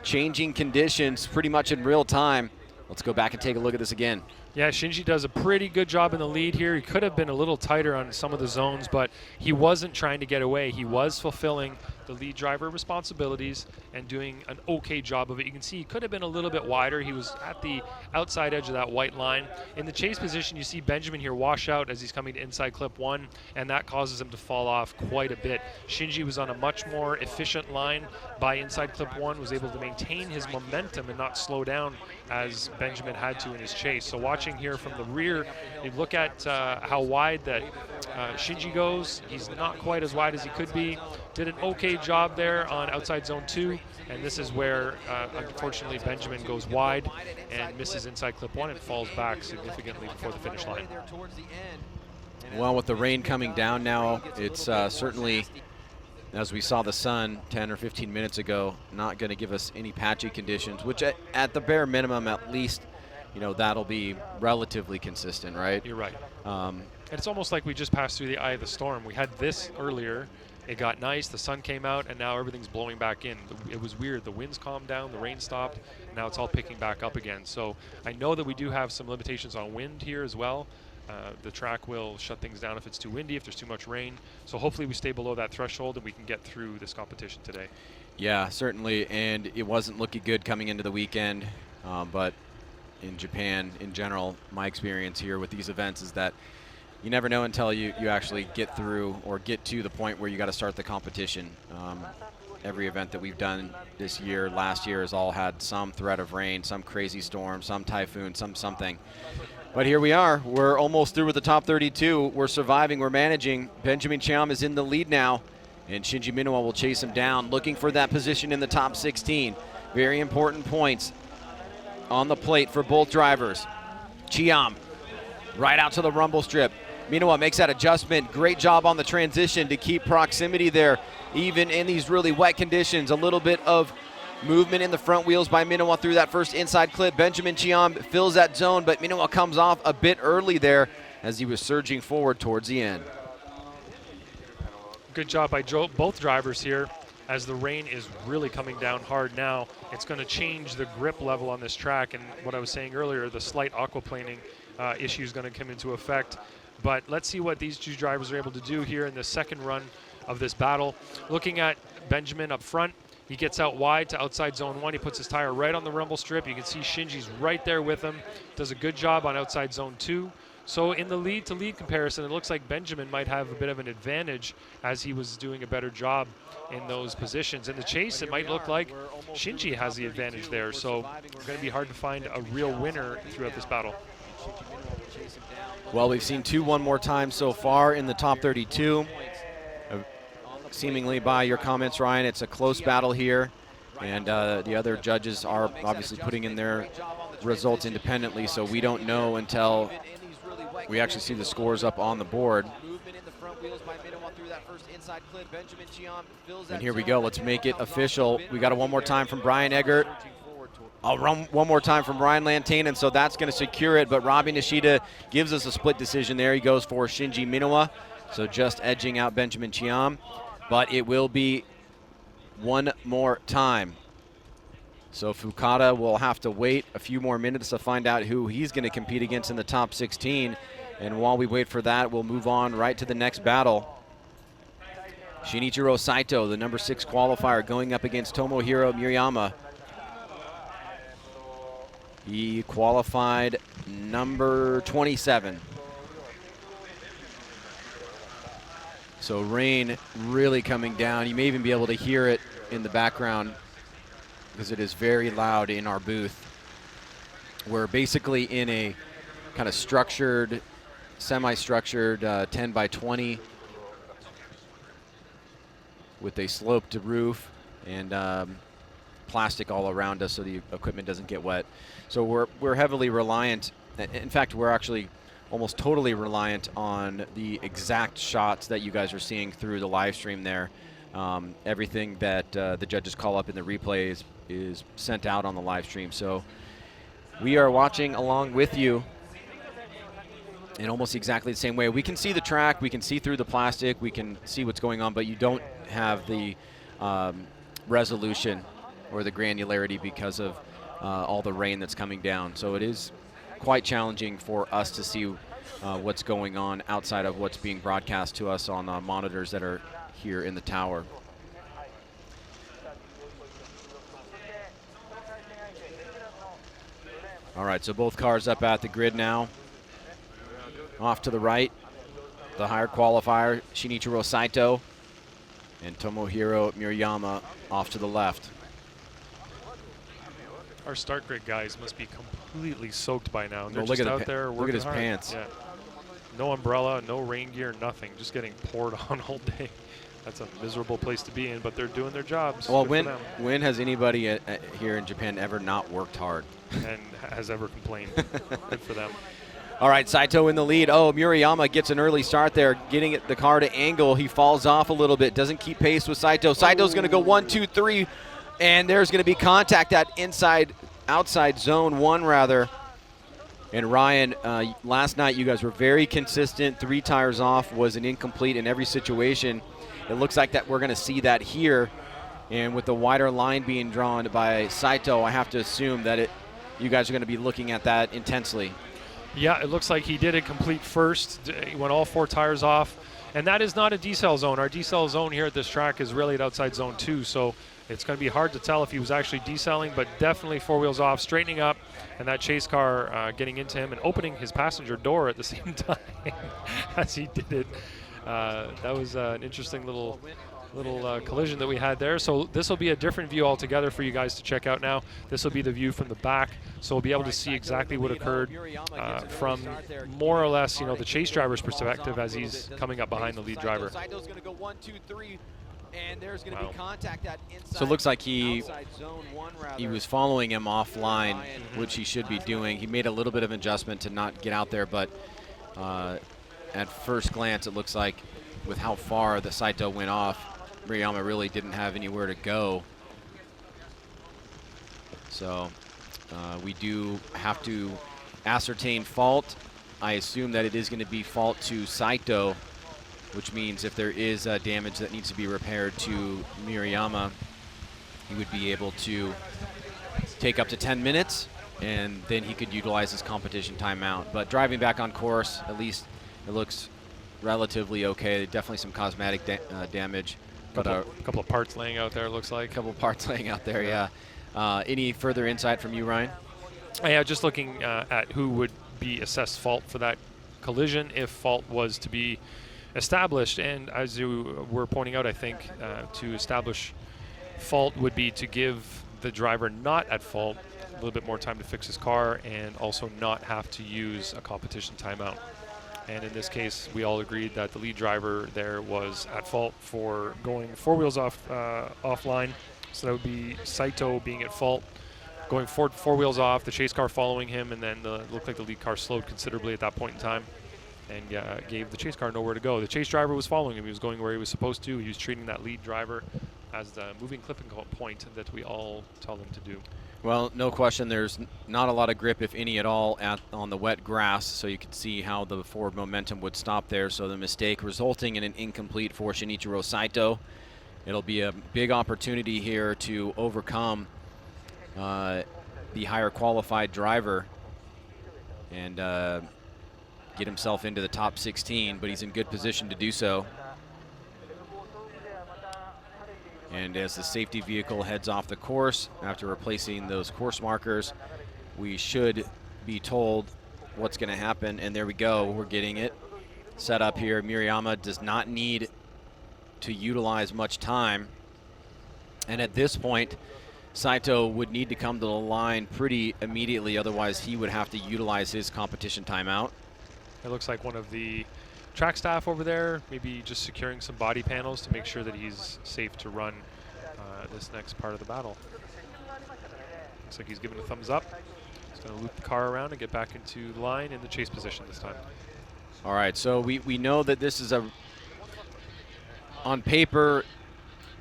changing conditions pretty much in real time. Let's go back and take a look at this again. Yeah, Shinji does a pretty good job in the lead here. He could have been a little tighter on some of the zones, but he wasn't trying to get away. He was fulfilling the lead driver responsibilities and doing an okay job of it. You can see he could have been a little bit wider. He was at the outside edge of that white line. In the chase position, you see Benjamin here wash out as he's coming to inside clip 1, and that causes him to fall off quite a bit. Shinji was on a much more efficient line by inside clip 1, was able to maintain his momentum and not slow down as Benjamin had to in his chase. So watching here from the rear, you look at how wide that Shinji goes. He's not quite as wide as he could be. Did an okay job there on outside zone 2, and this is where unfortunately Benjamin goes wide and misses inside clip 1 and falls back significantly before the finish line. Well, with the rain coming down now, it's certainly, as we saw the sun 10 or 15 minutes ago, not going to give us any patchy conditions, which at the bare minimum, at least, that'll be relatively consistent, right? You're right. And it's almost like we just passed through the eye of the storm. We had this earlier. It got nice, the sun came out, and now everything's blowing back in. It was weird. The winds calmed down, the rain stopped, and now it's all picking back up again. So I know that we do have some limitations on wind here as well. The track will shut things down if it's too windy, if there's too much rain. So hopefully we stay below that threshold and we can get through this competition today. Yeah, certainly, and it wasn't looking good coming into the weekend, but in Japan, in general, my experience here with these events is that you never know until you actually get through or get to the point where you got to start the competition. Every event that we've done this year, last year, has all had some threat of rain, some crazy storm, some typhoon, something. But here we are. We're almost through with the top 32. We're surviving. We're managing. Benjamin Chiam is in the lead now, and Shinji Minowa will chase him down, looking for that position in the top 16. Very important points on the plate for both drivers. Chiam right out to the rumble strip. Minowa makes that adjustment. Great job on the transition to keep proximity there, even in these really wet conditions. A little bit of movement in the front wheels by Minowa through that first inside clip. Benjamin Chiam fills that zone, but Minowa comes off a bit early there as he was surging forward towards the end. Good job by both drivers here. as the rain is really coming down hard now. It's going to change the grip level on this track, and what I was saying earlier, the slight aquaplaning issue is going to come into effect. But let's see what these two drivers are able to do here in the second run of this battle. Looking at Benjamin up front, he gets out wide to outside zone 1. He puts his tire right on the rumble strip. You can see Shinji's right there with him. Does a good job on outside zone 2. So in the lead-to-lead comparison, it looks like Benjamin might have a bit of an advantage as he was doing a better job in those positions. In the chase, it might look like Shinji has the advantage there. So it's going to be hard to find a real winner throughout this battle. Well, we've seen 2 one more time so far in the top 32. Seemingly by your comments, Ryan, it's a close battle here. And the other judges are obviously putting in their results independently, so we don't know until we actually see the scores up on the board. And here we go. Let's make it official. We got it one more time from Brian Eggert. I'll run one more time from Ryan Lantane, and so that's going to secure it. But Robbie Nishida gives us a split decision there. He goes for Shinji Minowa, so just edging out Benjamin Chiam. But it will be one more time. So Fukada will have to wait a few more minutes to find out who he's going to compete against in the top 16. And while we wait for that, we'll move on right to the next battle. Shinichiro Saito, the number 6 qualifier, going up against Tomohiro Murayama. He qualified number 27. So rain really coming down. You may even be able to hear it in the background because it is very loud in our booth. We're basically in a kind of structured, semi-structured 10 by 20 with a sloped roof and plastic all around us so the equipment doesn't get wet. So we're heavily reliant. In fact, we're actually almost totally reliant on the exact shots that you guys are seeing through the live stream there. Everything that the judges call up in the replays is sent out on the live stream. So we are watching along with you in almost exactly the same way. We can see the track, we can see through the plastic, we can see what's going on, but you don't have the resolution or the granularity because of all the rain that's coming down. So it is quite challenging for us to see what's going on outside of what's being broadcast to us on monitors that are here in the tower. All right, so both cars up at the grid now. Off to the right, the higher qualifier, Shinichiro Saito, and Tomohiro Murayama off to the left. Our start grid guys must be completely soaked by now. They're look just at out there working look at his hard. pants. Yeah. No umbrella, no rain gear, nothing. Just getting poured on all day. That's a miserable place to be in, but they're doing their jobs. Well, when has anybody here in Japan ever not worked hard? And has ever complained. Good for them. All right, Saito in the lead. Oh, Murayama gets an early start there, getting the car to angle. He falls off a little bit, doesn't keep pace with Saito. Saito's going to go 1, 2, 3, and there's going to be contact at outside zone 1 rather. And Ryan, last night you guys were very consistent. 3 tires off was an incomplete in every situation. It looks like that we're going to see that here. And with the wider line being drawn by Saito, I have to assume that you guys are going to be looking at that intensely. Yeah, it looks like he did it complete first. He went all 4 tires off. And that is not a decel zone. Our decel zone here at this track is really at outside zone 2. So it's going to be hard to tell if he was actually decelling, but definitely 4 wheels off, straightening up, and that chase car getting into him and opening his passenger door at the same time as he did it. That was an interesting little collision that we had there. So this will be a different view altogether for you guys to check out now. This will be the view from the back, so we'll be able to see exactly what occurred from more or less, the chase driver's perspective as he's coming up behind the lead driver. Saito's going to go 1, 2, 3, and there's going to be contact at inside. So it looks like he was following him offline, which he should be doing. He made a little bit of adjustment to not get out there, but at first glance, it looks like with how far the Saito went off, Murayama really didn't have anywhere to go. So we do have to ascertain fault. I assume that it is going to be fault to Saito which means if there is damage that needs to be repaired to Murayama, he would be able to take up to 10 minutes, and then he could utilize his competition timeout. But driving back on course, at least it looks relatively okay. Definitely some cosmetic damage. But a couple of parts laying out there, it looks like. A couple of parts laying out there, yeah. Any further insight from you, Ryan? Yeah, just looking at who would be assessed fault for that collision if fault was to be established. And as you were pointing out, I think to establish fault would be to give the driver not at fault a little bit more time to fix his car and also not have to use a competition timeout. And in this case, we all agreed that the lead driver there was at fault for going 4 wheels offline. So that would be Saito being at fault, going 4 wheels off, the chase car following him, and then it looked like the lead car slowed considerably at that point in time and gave the chase car nowhere to go. The chase driver was following him. He was going where he was supposed to. He was treating that lead driver as the moving clipping point that we all tell them to do. Well, no question, there's not a lot of grip, if any at all, on the wet grass, so you can see how the forward momentum would stop there. So the mistake resulting in an incomplete for Shinichiro Saito. It'll be a big opportunity here to overcome the higher qualified driver and get himself into the top 16, but he's in good position to do so. And as the safety vehicle heads off the course, after replacing those course markers, we should be told what's going to happen. And there we go, we're getting it set up here. Murayama does not need to utilize much time. And at this point, Saito would need to come to the line pretty immediately, otherwise he would have to utilize his competition timeout. It looks like one of the track staff over there, maybe just securing some body panels to make sure that he's safe to run this next part of the battle. Looks like he's giving a thumbs up. He's going to loop the car around and get back into the line in the chase position this time. All right, so we know that this is on paper,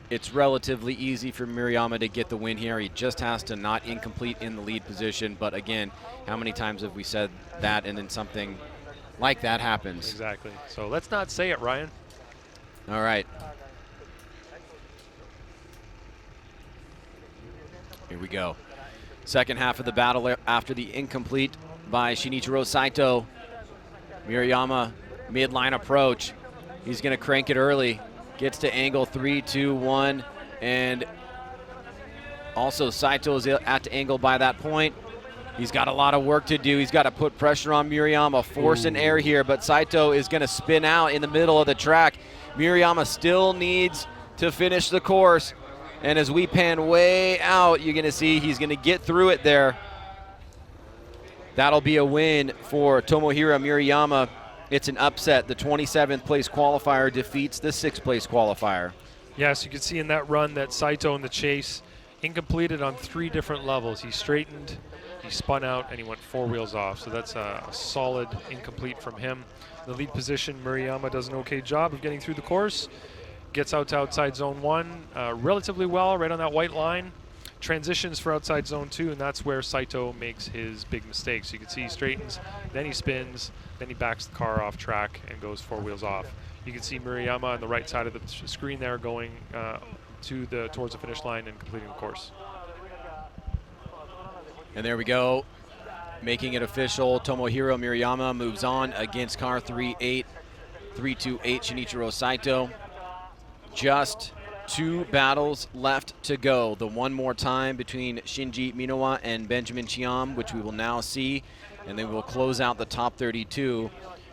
it's relatively easy for Murayama to get the win here. He just has to not incomplete in the lead position. But again, how many times have we said that and then something like that happens? Exactly. So let's not say it, Ryan. All right. Here we go. Second half of the battle after the incomplete by Shinichiro Saito. Murayama, midline approach. He's going to crank it early. Gets to angle 3, 2, 1. And also Saito is at the angle by that point. He's got a lot of work to do. He's got to put pressure on Murayama, force an air here, but Saito is going to spin out in the middle of the track. Murayama still needs to finish the course. And as we pan way out, you're going to see he's going to get through it there. That'll be a win for Tomohiro Murayama. It's an upset. The 27th place qualifier defeats the 6th place qualifier. Yes, you can see in that run that Saito in the chase incompleted on 3 different levels. He straightened, he spun out, and he went 4 wheels off. So that's a solid incomplete from him. In the lead position, Murayama does an okay job of getting through the course. Gets out to outside zone 1 relatively well, right on that white line. Transitions for outside zone 2, and that's where Saito makes his big mistakes. You can see he straightens, then he spins, then he backs the car off track and goes 4 wheels off. You can see Murayama on the right side of the screen there going towards the finish line and completing the course. And there we go, making it official. Tomohiro Murayama moves on against car 328 Shinichiro Saito. Just 2 battles left to go. The one more time between Shinji Minowa and Benjamin Chiam, which we will now see. And then we'll close out the top 32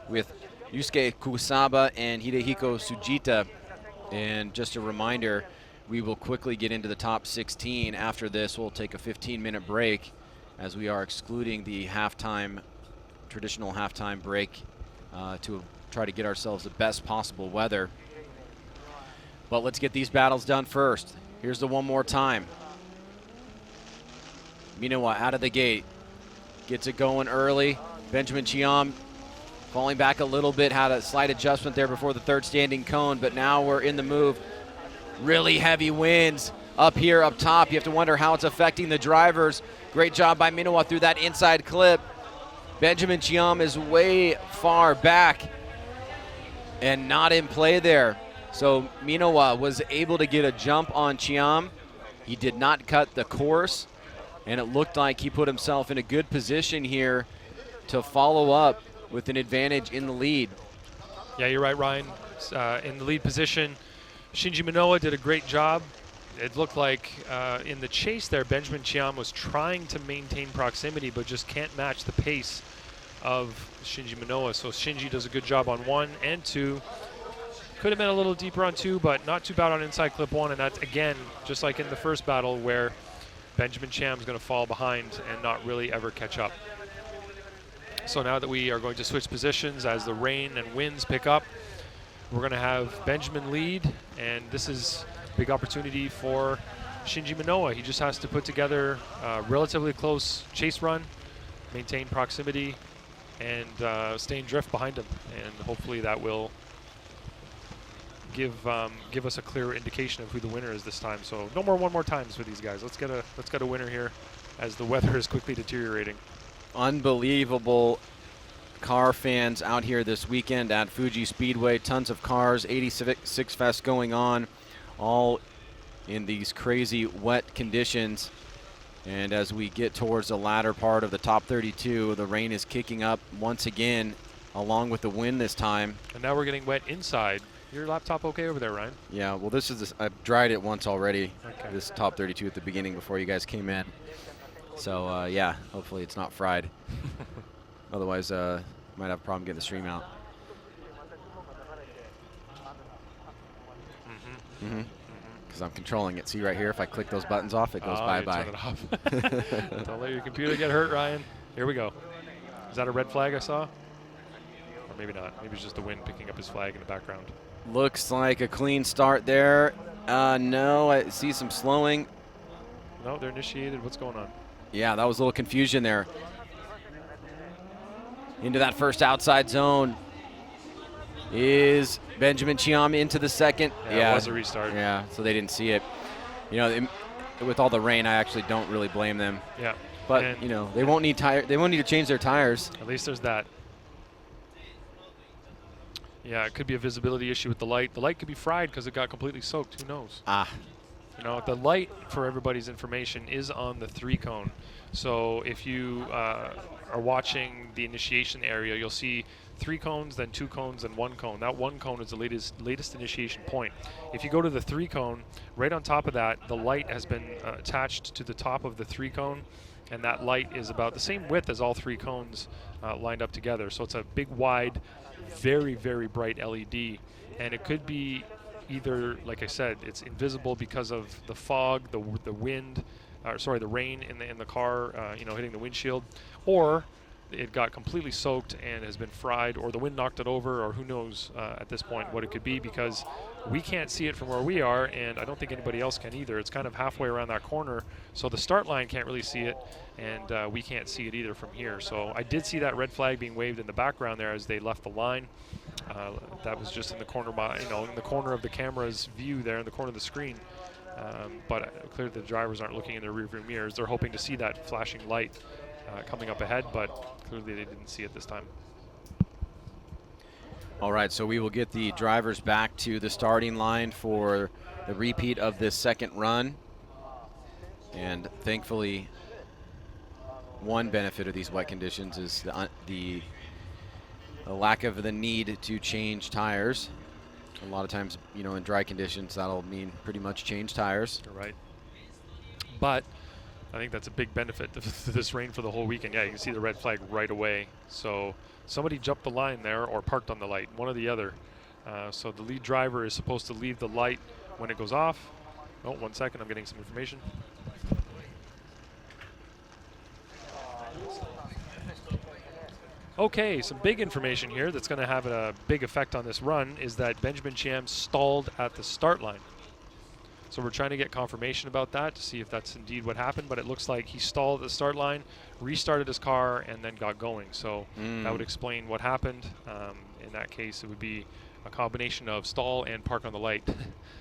with Yusuke Kusaba and Hidehiko Sugita. And just a reminder, we will quickly get into the top 16. After this, we'll take a 15-minute break as we are excluding the traditional halftime break to try to get ourselves the best possible weather. But let's get these battles done first. Here's the one more time. Minowa out of the gate. Gets it going early. Benjamin Chiam falling back a little bit. Had a slight adjustment there before the third standing cone, but now we're in the move. Really heavy winds up here up top. You have to wonder how it's affecting the drivers. Great job by Minowa through that inside clip. Benjamin Chiam is way far back. And not in play there. So Minowa was able to get a jump on Chiam. He did not cut the course, and it looked like he put himself in a good position here to follow up with an advantage in the lead. Yeah, you're right, Ryan. In the lead position, Shinji Minowa did a great job. It looked like in the chase there, Benjamin Chiam was trying to maintain proximity, but just can't match the pace of Shinji Minowa. So Shinji does a good job on 1 and 2. Could have been a little deeper on 2, but not too bad on inside clip 1. And that's, again, just like in the first battle where Benjamin Chiam's going to fall behind and not really ever catch up. So now that we are going to switch positions as the rain and winds pick up, we're going to have Benjamin lead, and this is a big opportunity for Shinji Minowa. He just has to put together a relatively close chase run, maintain proximity, and stay in drift behind him. And hopefully that will give us a clear indication of who the winner is this time. So no more 1 more times for these guys. Let's get a winner here as the weather is quickly deteriorating. Unbelievable car fans out here this weekend at Fuji Speedway. Tons of cars, 86 Fest going on, all in these crazy wet conditions. And as we get towards the latter part of the top 32, the rain is kicking up once again, along with the wind this time. And now we're getting wet inside. Your laptop okay over there, Ryan? Yeah, well, this is I've dried it once already, okay. This top 32 at the beginning before you guys came in. So, yeah, hopefully it's not fried. Otherwise, might have a problem getting the stream out. Because I'm controlling it. See right here, if I click those buttons off, it goes bye-bye. Turn it off. Don't let your computer get hurt, Ryan. Here we go. Is that a red flag I saw? Or maybe not. Maybe it's just the wind picking up his flag in the background. Looks like a clean start there. No, I see some slowing. No, they're initiated. What's going on? Yeah, that was a little confusion there. Into that first outside zone is Benjamin Chiam into the second. Yeah, it was a restart. Yeah, so they didn't see it. You know, with all the rain, I actually don't really blame them. Yeah. But and you know, they won't need to change their tires. At least there's that. Yeah, it could be a visibility issue with the light. The light could be fried because it got completely soaked. Who knows? You know, the light, for everybody's information, is on the 3-cone. So if you are watching the initiation area, you'll see 3 cones, then 2 cones, and 1 cone. That 1 cone is the latest initiation point. If you go to the 3-cone, right on top of that, the light has been attached to the top of the 3-cone, and that light is about the same width as all 3 cones lined up together. So it's a big, wide, very, very bright LED, and it could be either, like I said, it's invisible because of the fog, the wind, the rain in the car, you know, hitting the windshield, or it got completely soaked and has been fried, or the wind knocked it over, or who knows at this point what it could be, because we can't see it from where we are, and I don't think anybody else can either. It's kind of halfway around that corner, so the start line can't really see it, and we can't see it either from here. So I did see that red flag being waved in the background there as they left the line. That was just in the corner, in the corner of the camera's view there, in the corner of the screen. But clearly the drivers aren't looking in their rearview mirrors. They're hoping to see that flashing light coming up ahead, but clearly they didn't see it this time. All right, so we will get the drivers back to the starting line for the repeat of this second run. And thankfully, one benefit of these wet conditions is the lack of the need to change tires. A lot of times, you know, in dry conditions, that'll mean pretty much change tires. You're right. But I think that's a big benefit to this rain for the whole weekend. Yeah, you can see the red flag right away. So somebody jumped the line there or parked on the light, one or the other. So the lead driver is supposed to leave the light when it goes off. Oh, 1 second, I'm getting some information. Okay, some big information here that's going to have a big effect on this run is that Benjamin Chiam stalled at the start line. So we're trying to get confirmation about that to see if that's indeed what happened, but it looks like he stalled at the start line, restarted his car, and then got going. So that would explain what happened. In that case, it would be a combination of stall and park on the light.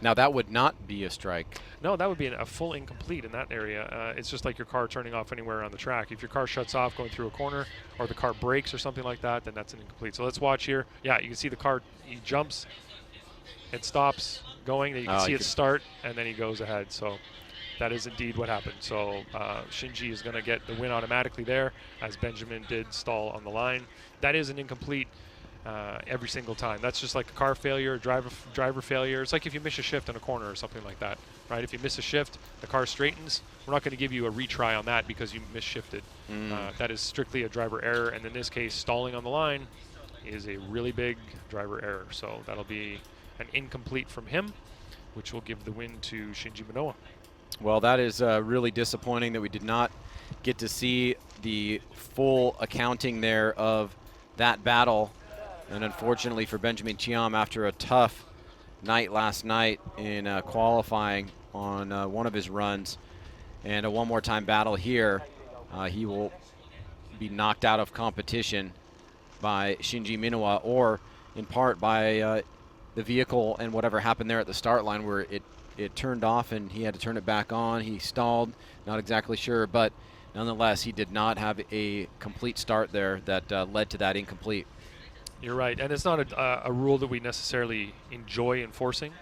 Now that would not be a strike. No, that would be a full incomplete in that area. It's just like your car turning off anywhere on the track. If your car shuts off going through a corner, or the car brakes or something like that, then that's an incomplete. So let's watch here. Yeah, you can see the car, he jumps, it stops going, then you can see it start, and then he goes ahead. So that is indeed what happened. So Shinji is going to get the win automatically there, as Benjamin did stall on the line. That is an incomplete every single time. That's just like a car failure, driver failure. It's like if you miss a shift in a corner or something like that, right? If you miss a shift, the car straightens. We're not going to give you a retry on that because you misshifted. That is strictly a driver error, and in this case, stalling on the line is a really big driver error. So that'll be an incomplete from him, which will give the win to Shinji Minowa. Well, that is really disappointing that we did not get to see the full accounting there of that battle. And unfortunately for Benjamin Chiam, after a tough night last night in qualifying on one of his runs and a one more time battle here, he will be knocked out of competition by Shinji Minowa, or in part by the vehicle and whatever happened there at the start line, where it turned off and he had to turn it back on. He stalled, not exactly sure, but nonetheless, he did not have a complete start there that led to that incomplete. You're right, and it's not a rule that we necessarily enjoy enforcing,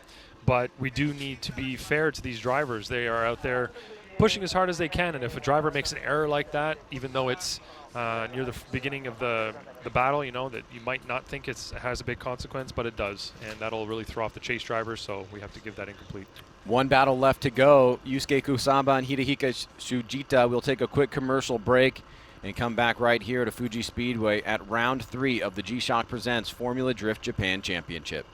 but we do need to be fair to these drivers. They are out there pushing as hard as they can, and if a driver makes an error like that, even though it's near the beginning of the battle, you know, that you might not think it has a big consequence, but it does, and that'll really throw off the chase drivers, so we have to give that incomplete. One battle left to go. Yusuke Kusama and Hidehika Sugita will take a quick commercial break and come back right here to Fuji Speedway at round 3 of the G-Shock Presents Formula Drift Japan Championship.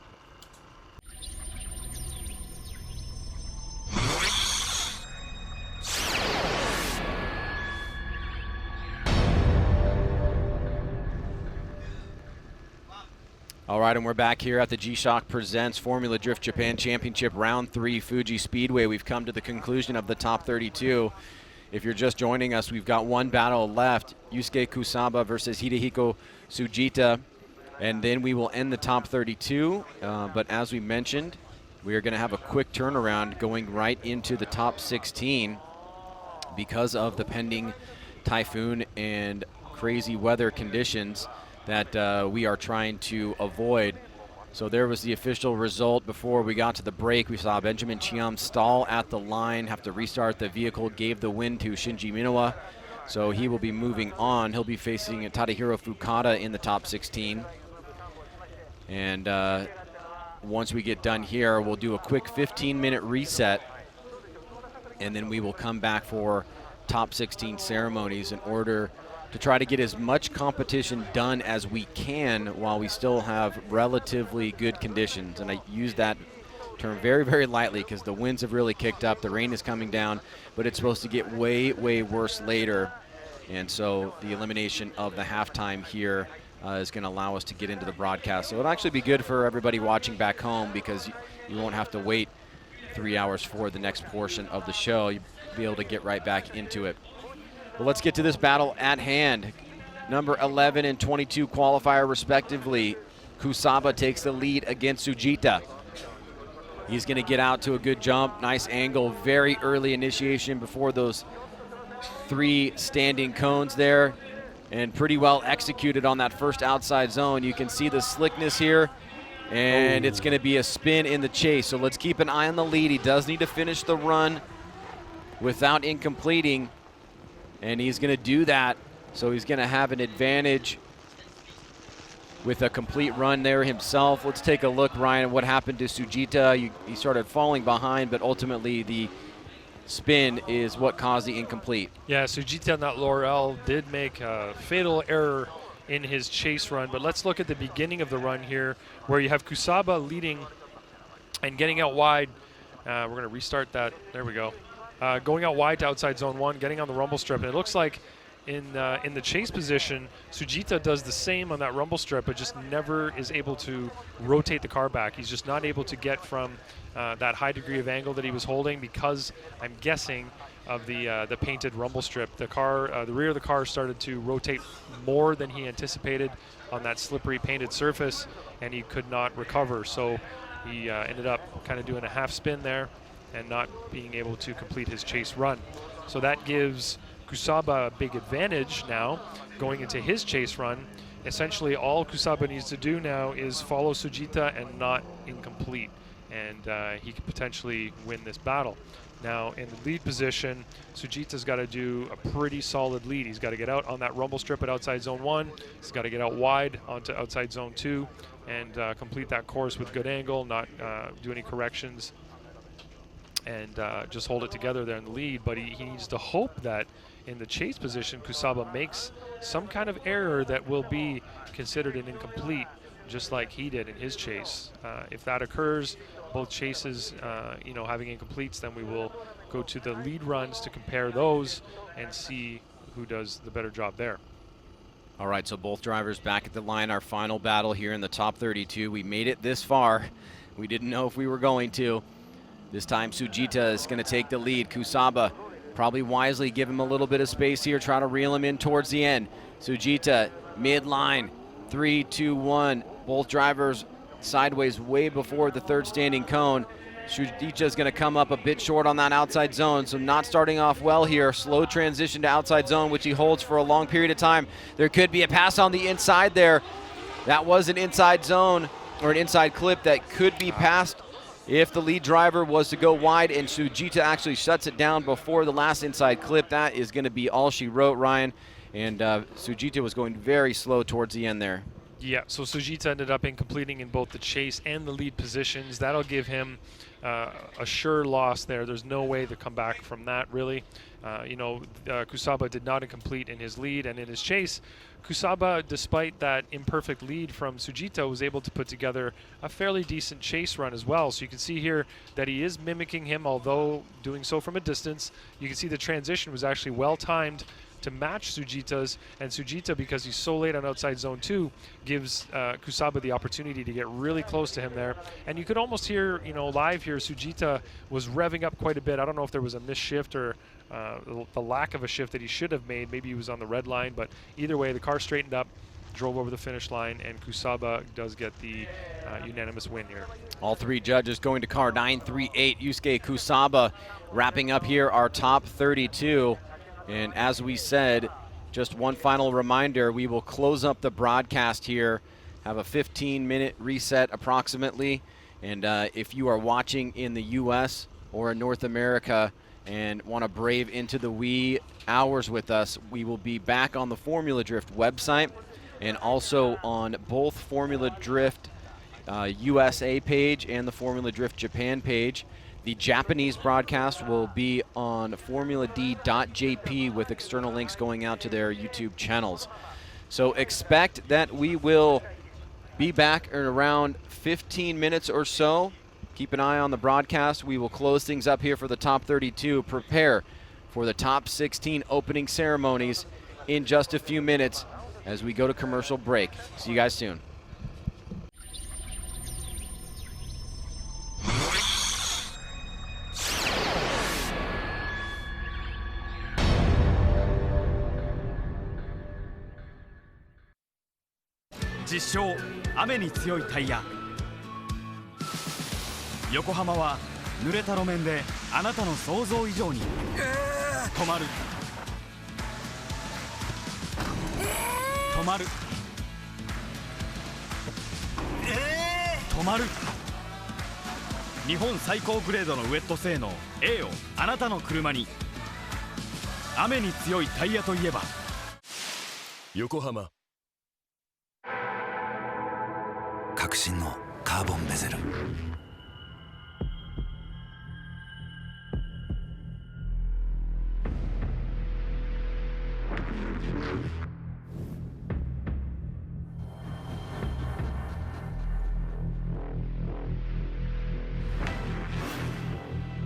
All right, and we're back here at the G-Shock Presents Formula Drift Japan Championship Round 3 Fuji Speedway. We've come to the conclusion of the top 32. If you're just joining us, we've got one battle left, Yusuke Kusama versus Hidehiko Sugita, and then we will end the top 32. But as we mentioned, we are going to have a quick turnaround going right into the top 16 because of the pending typhoon and crazy weather conditions that we are trying to avoid. So there was the official result. Before we got to the break, we saw Benjamin Chiam stall at the line, have to restart the vehicle, gave the win to Shinji Minowa. So he will be moving on. He'll be facing Tadahiro Fukada in the top 16. And once we get done here, we'll do a quick 15-minute reset, and then we will come back for top 16 ceremonies in order to try to get as much competition done as we can while we still have relatively good conditions. And I use that term very, very lightly because the winds have really kicked up. The rain is coming down, but it's supposed to get way, way worse later. And so the elimination of the halftime here is going to allow us to get into the broadcast. So it'll actually be good for everybody watching back home because you won't have to wait 3 hours for the next portion of the show. You'll be able to get right back into it. Well, let's get to this battle at hand. Number 11 and 22 qualifier respectively. Kusama takes the lead against Sugita. He's going to get out to a good jump, nice angle, very early initiation before those 3 standing cones there, and pretty well executed on that first outside zone. You can see the slickness here, and it's going to be a spin in the chase. So let's keep an eye on the lead. He does need to finish the run without incompleting, and he's going to do that. So he's going to have an advantage with a complete run there himself. Let's take a look, Ryan, what happened to Sugita. He started falling behind, but ultimately the spin is what caused the incomplete. Yeah, Sugita on that Laurel did make a fatal error in his chase run, but let's look at the beginning of the run here where you have Kusaba leading and getting out wide. We're going to restart that. There we go. Going out wide to outside zone 1, getting on the rumble strip, and it looks like in the chase position, Sugita does the same on that rumble strip, but just never is able to rotate the car back. He's just not able to get from that high degree of angle that he was holding because, I'm guessing, of the painted rumble strip. The rear of the car started to rotate more than he anticipated on that slippery painted surface, and he could not recover. So he ended up kind of doing a half spin there and not being able to complete his chase run. So that gives Kusaba a big advantage now going into his chase run. Essentially, all Kusaba needs to do now is follow Sugita and not incomplete, and he could potentially win this battle. Now, in the lead position, Sugita's got to do a pretty solid lead. He's got to get out on that rumble strip at outside zone 1. He's got to get out wide onto outside zone 2 and complete that course with good angle, not do any corrections, and just hold it together there in the lead. But he needs to hope that in the chase position, Kusaba makes some kind of error that will be considered an incomplete, just like he did in his chase. If that occurs, both chases, having incompletes, then we will go to the lead runs to compare those and see who does the better job there. All right, so both drivers back at the line. Our final battle here in the top 32. We made it this far. We didn't know if we were going to. This time Sugita is going to take the lead. Kusaba probably wisely give him a little bit of space here, try to reel him in towards the end. Sugita midline, 3, 2, 1. Both drivers sideways way before the third standing cone. Sugita is going to come up a bit short on that outside zone, so not starting off well here. Slow transition to outside zone, which he holds for a long period of time. There could be a pass on the inside there. That was an inside zone or an inside clip that could be passed if the lead driver was to go wide, and Sugita actually shuts it down before the last inside clip. That is going to be all she wrote, Ryan. And Sugita was going very slow towards the end there. Yeah, so Sugita ended up completing in both the chase and the lead positions. That'll give him a sure loss there. There's no way to come back from that, really. Kusaba did not complete in his lead, and in his chase, Kusaba, despite that imperfect lead from Sugita, was able to put together a fairly decent chase run as well. So you can see here that he is mimicking him, although doing so from a distance. You can see the transition was actually well-timed to match Sugita's, and Sugita, because he's so late on outside zone 2, gives Kusaba the opportunity to get really close to him there. And you could almost hear, live here, Sugita was revving up quite a bit. I don't know if there was a missed shift or the lack of a shift that he should have made. Maybe he was on the red line, but either way, the car straightened up, drove over the finish line, and Kusaba does get the unanimous win here. All three judges going to car 938. Yusuke Kusaba wrapping up here our top 32. And as we said, just one final reminder, we will close up the broadcast here, have a 15-minute reset approximately. And if you are watching in the U.S. or in North America and want to brave into the wee hours with us, we will be back on the Formula Drift website and also on both Formula Drift USA page and the Formula Drift Japan page. The Japanese broadcast will be on formuladjp with external links going out to their YouTube channels. So expect that we will be back in around 15 minutes or so. Keep an eye on the broadcast. We will close things up here for the top 32. Prepare for the top 16 opening ceremonies in just a few minutes as we go to commercial break. See you guys soon.実証雨に強いタイヤ。横浜は濡れた路面であなたの想像以上に止まる止まる止まる。日本最高グレードのウェット性能 A をあなたの車に。雨に強いタイヤといえば横浜。革新のカーボンベゼル。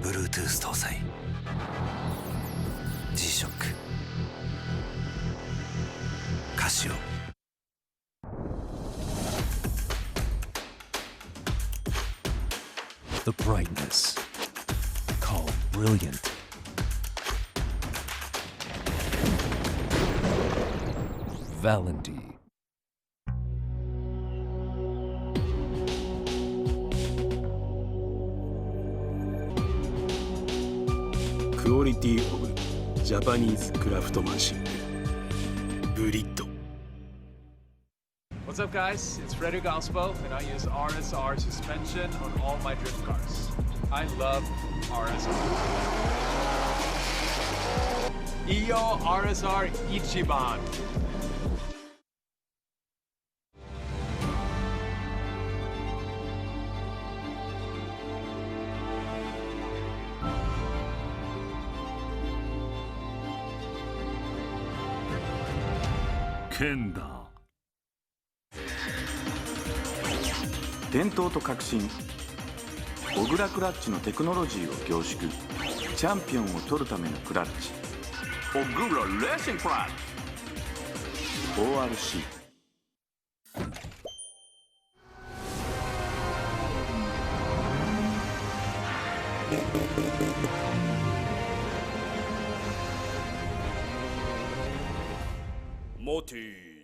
Bluetooth 搭載 G-SHOCK カシオ。The brightness, called brilliant. Valenti. クオリティオブジャパニーズクラフトマンシップブリッド。 What's up, guys? It's Frederick Ospo, and I use RSR suspension on all my drift cars. I love RSR. EO RSR Ichiban. Kenda。 伝統と革新、小倉クラッチのテクノロジーを凝縮、チャンピオンを取るためのクラッチ、小倉レーシングクラッチ ORC。 モティ。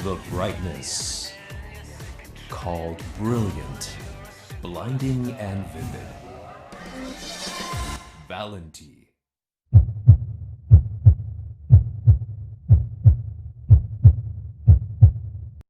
The brightness, called brilliant, blinding and vivid. Valenti.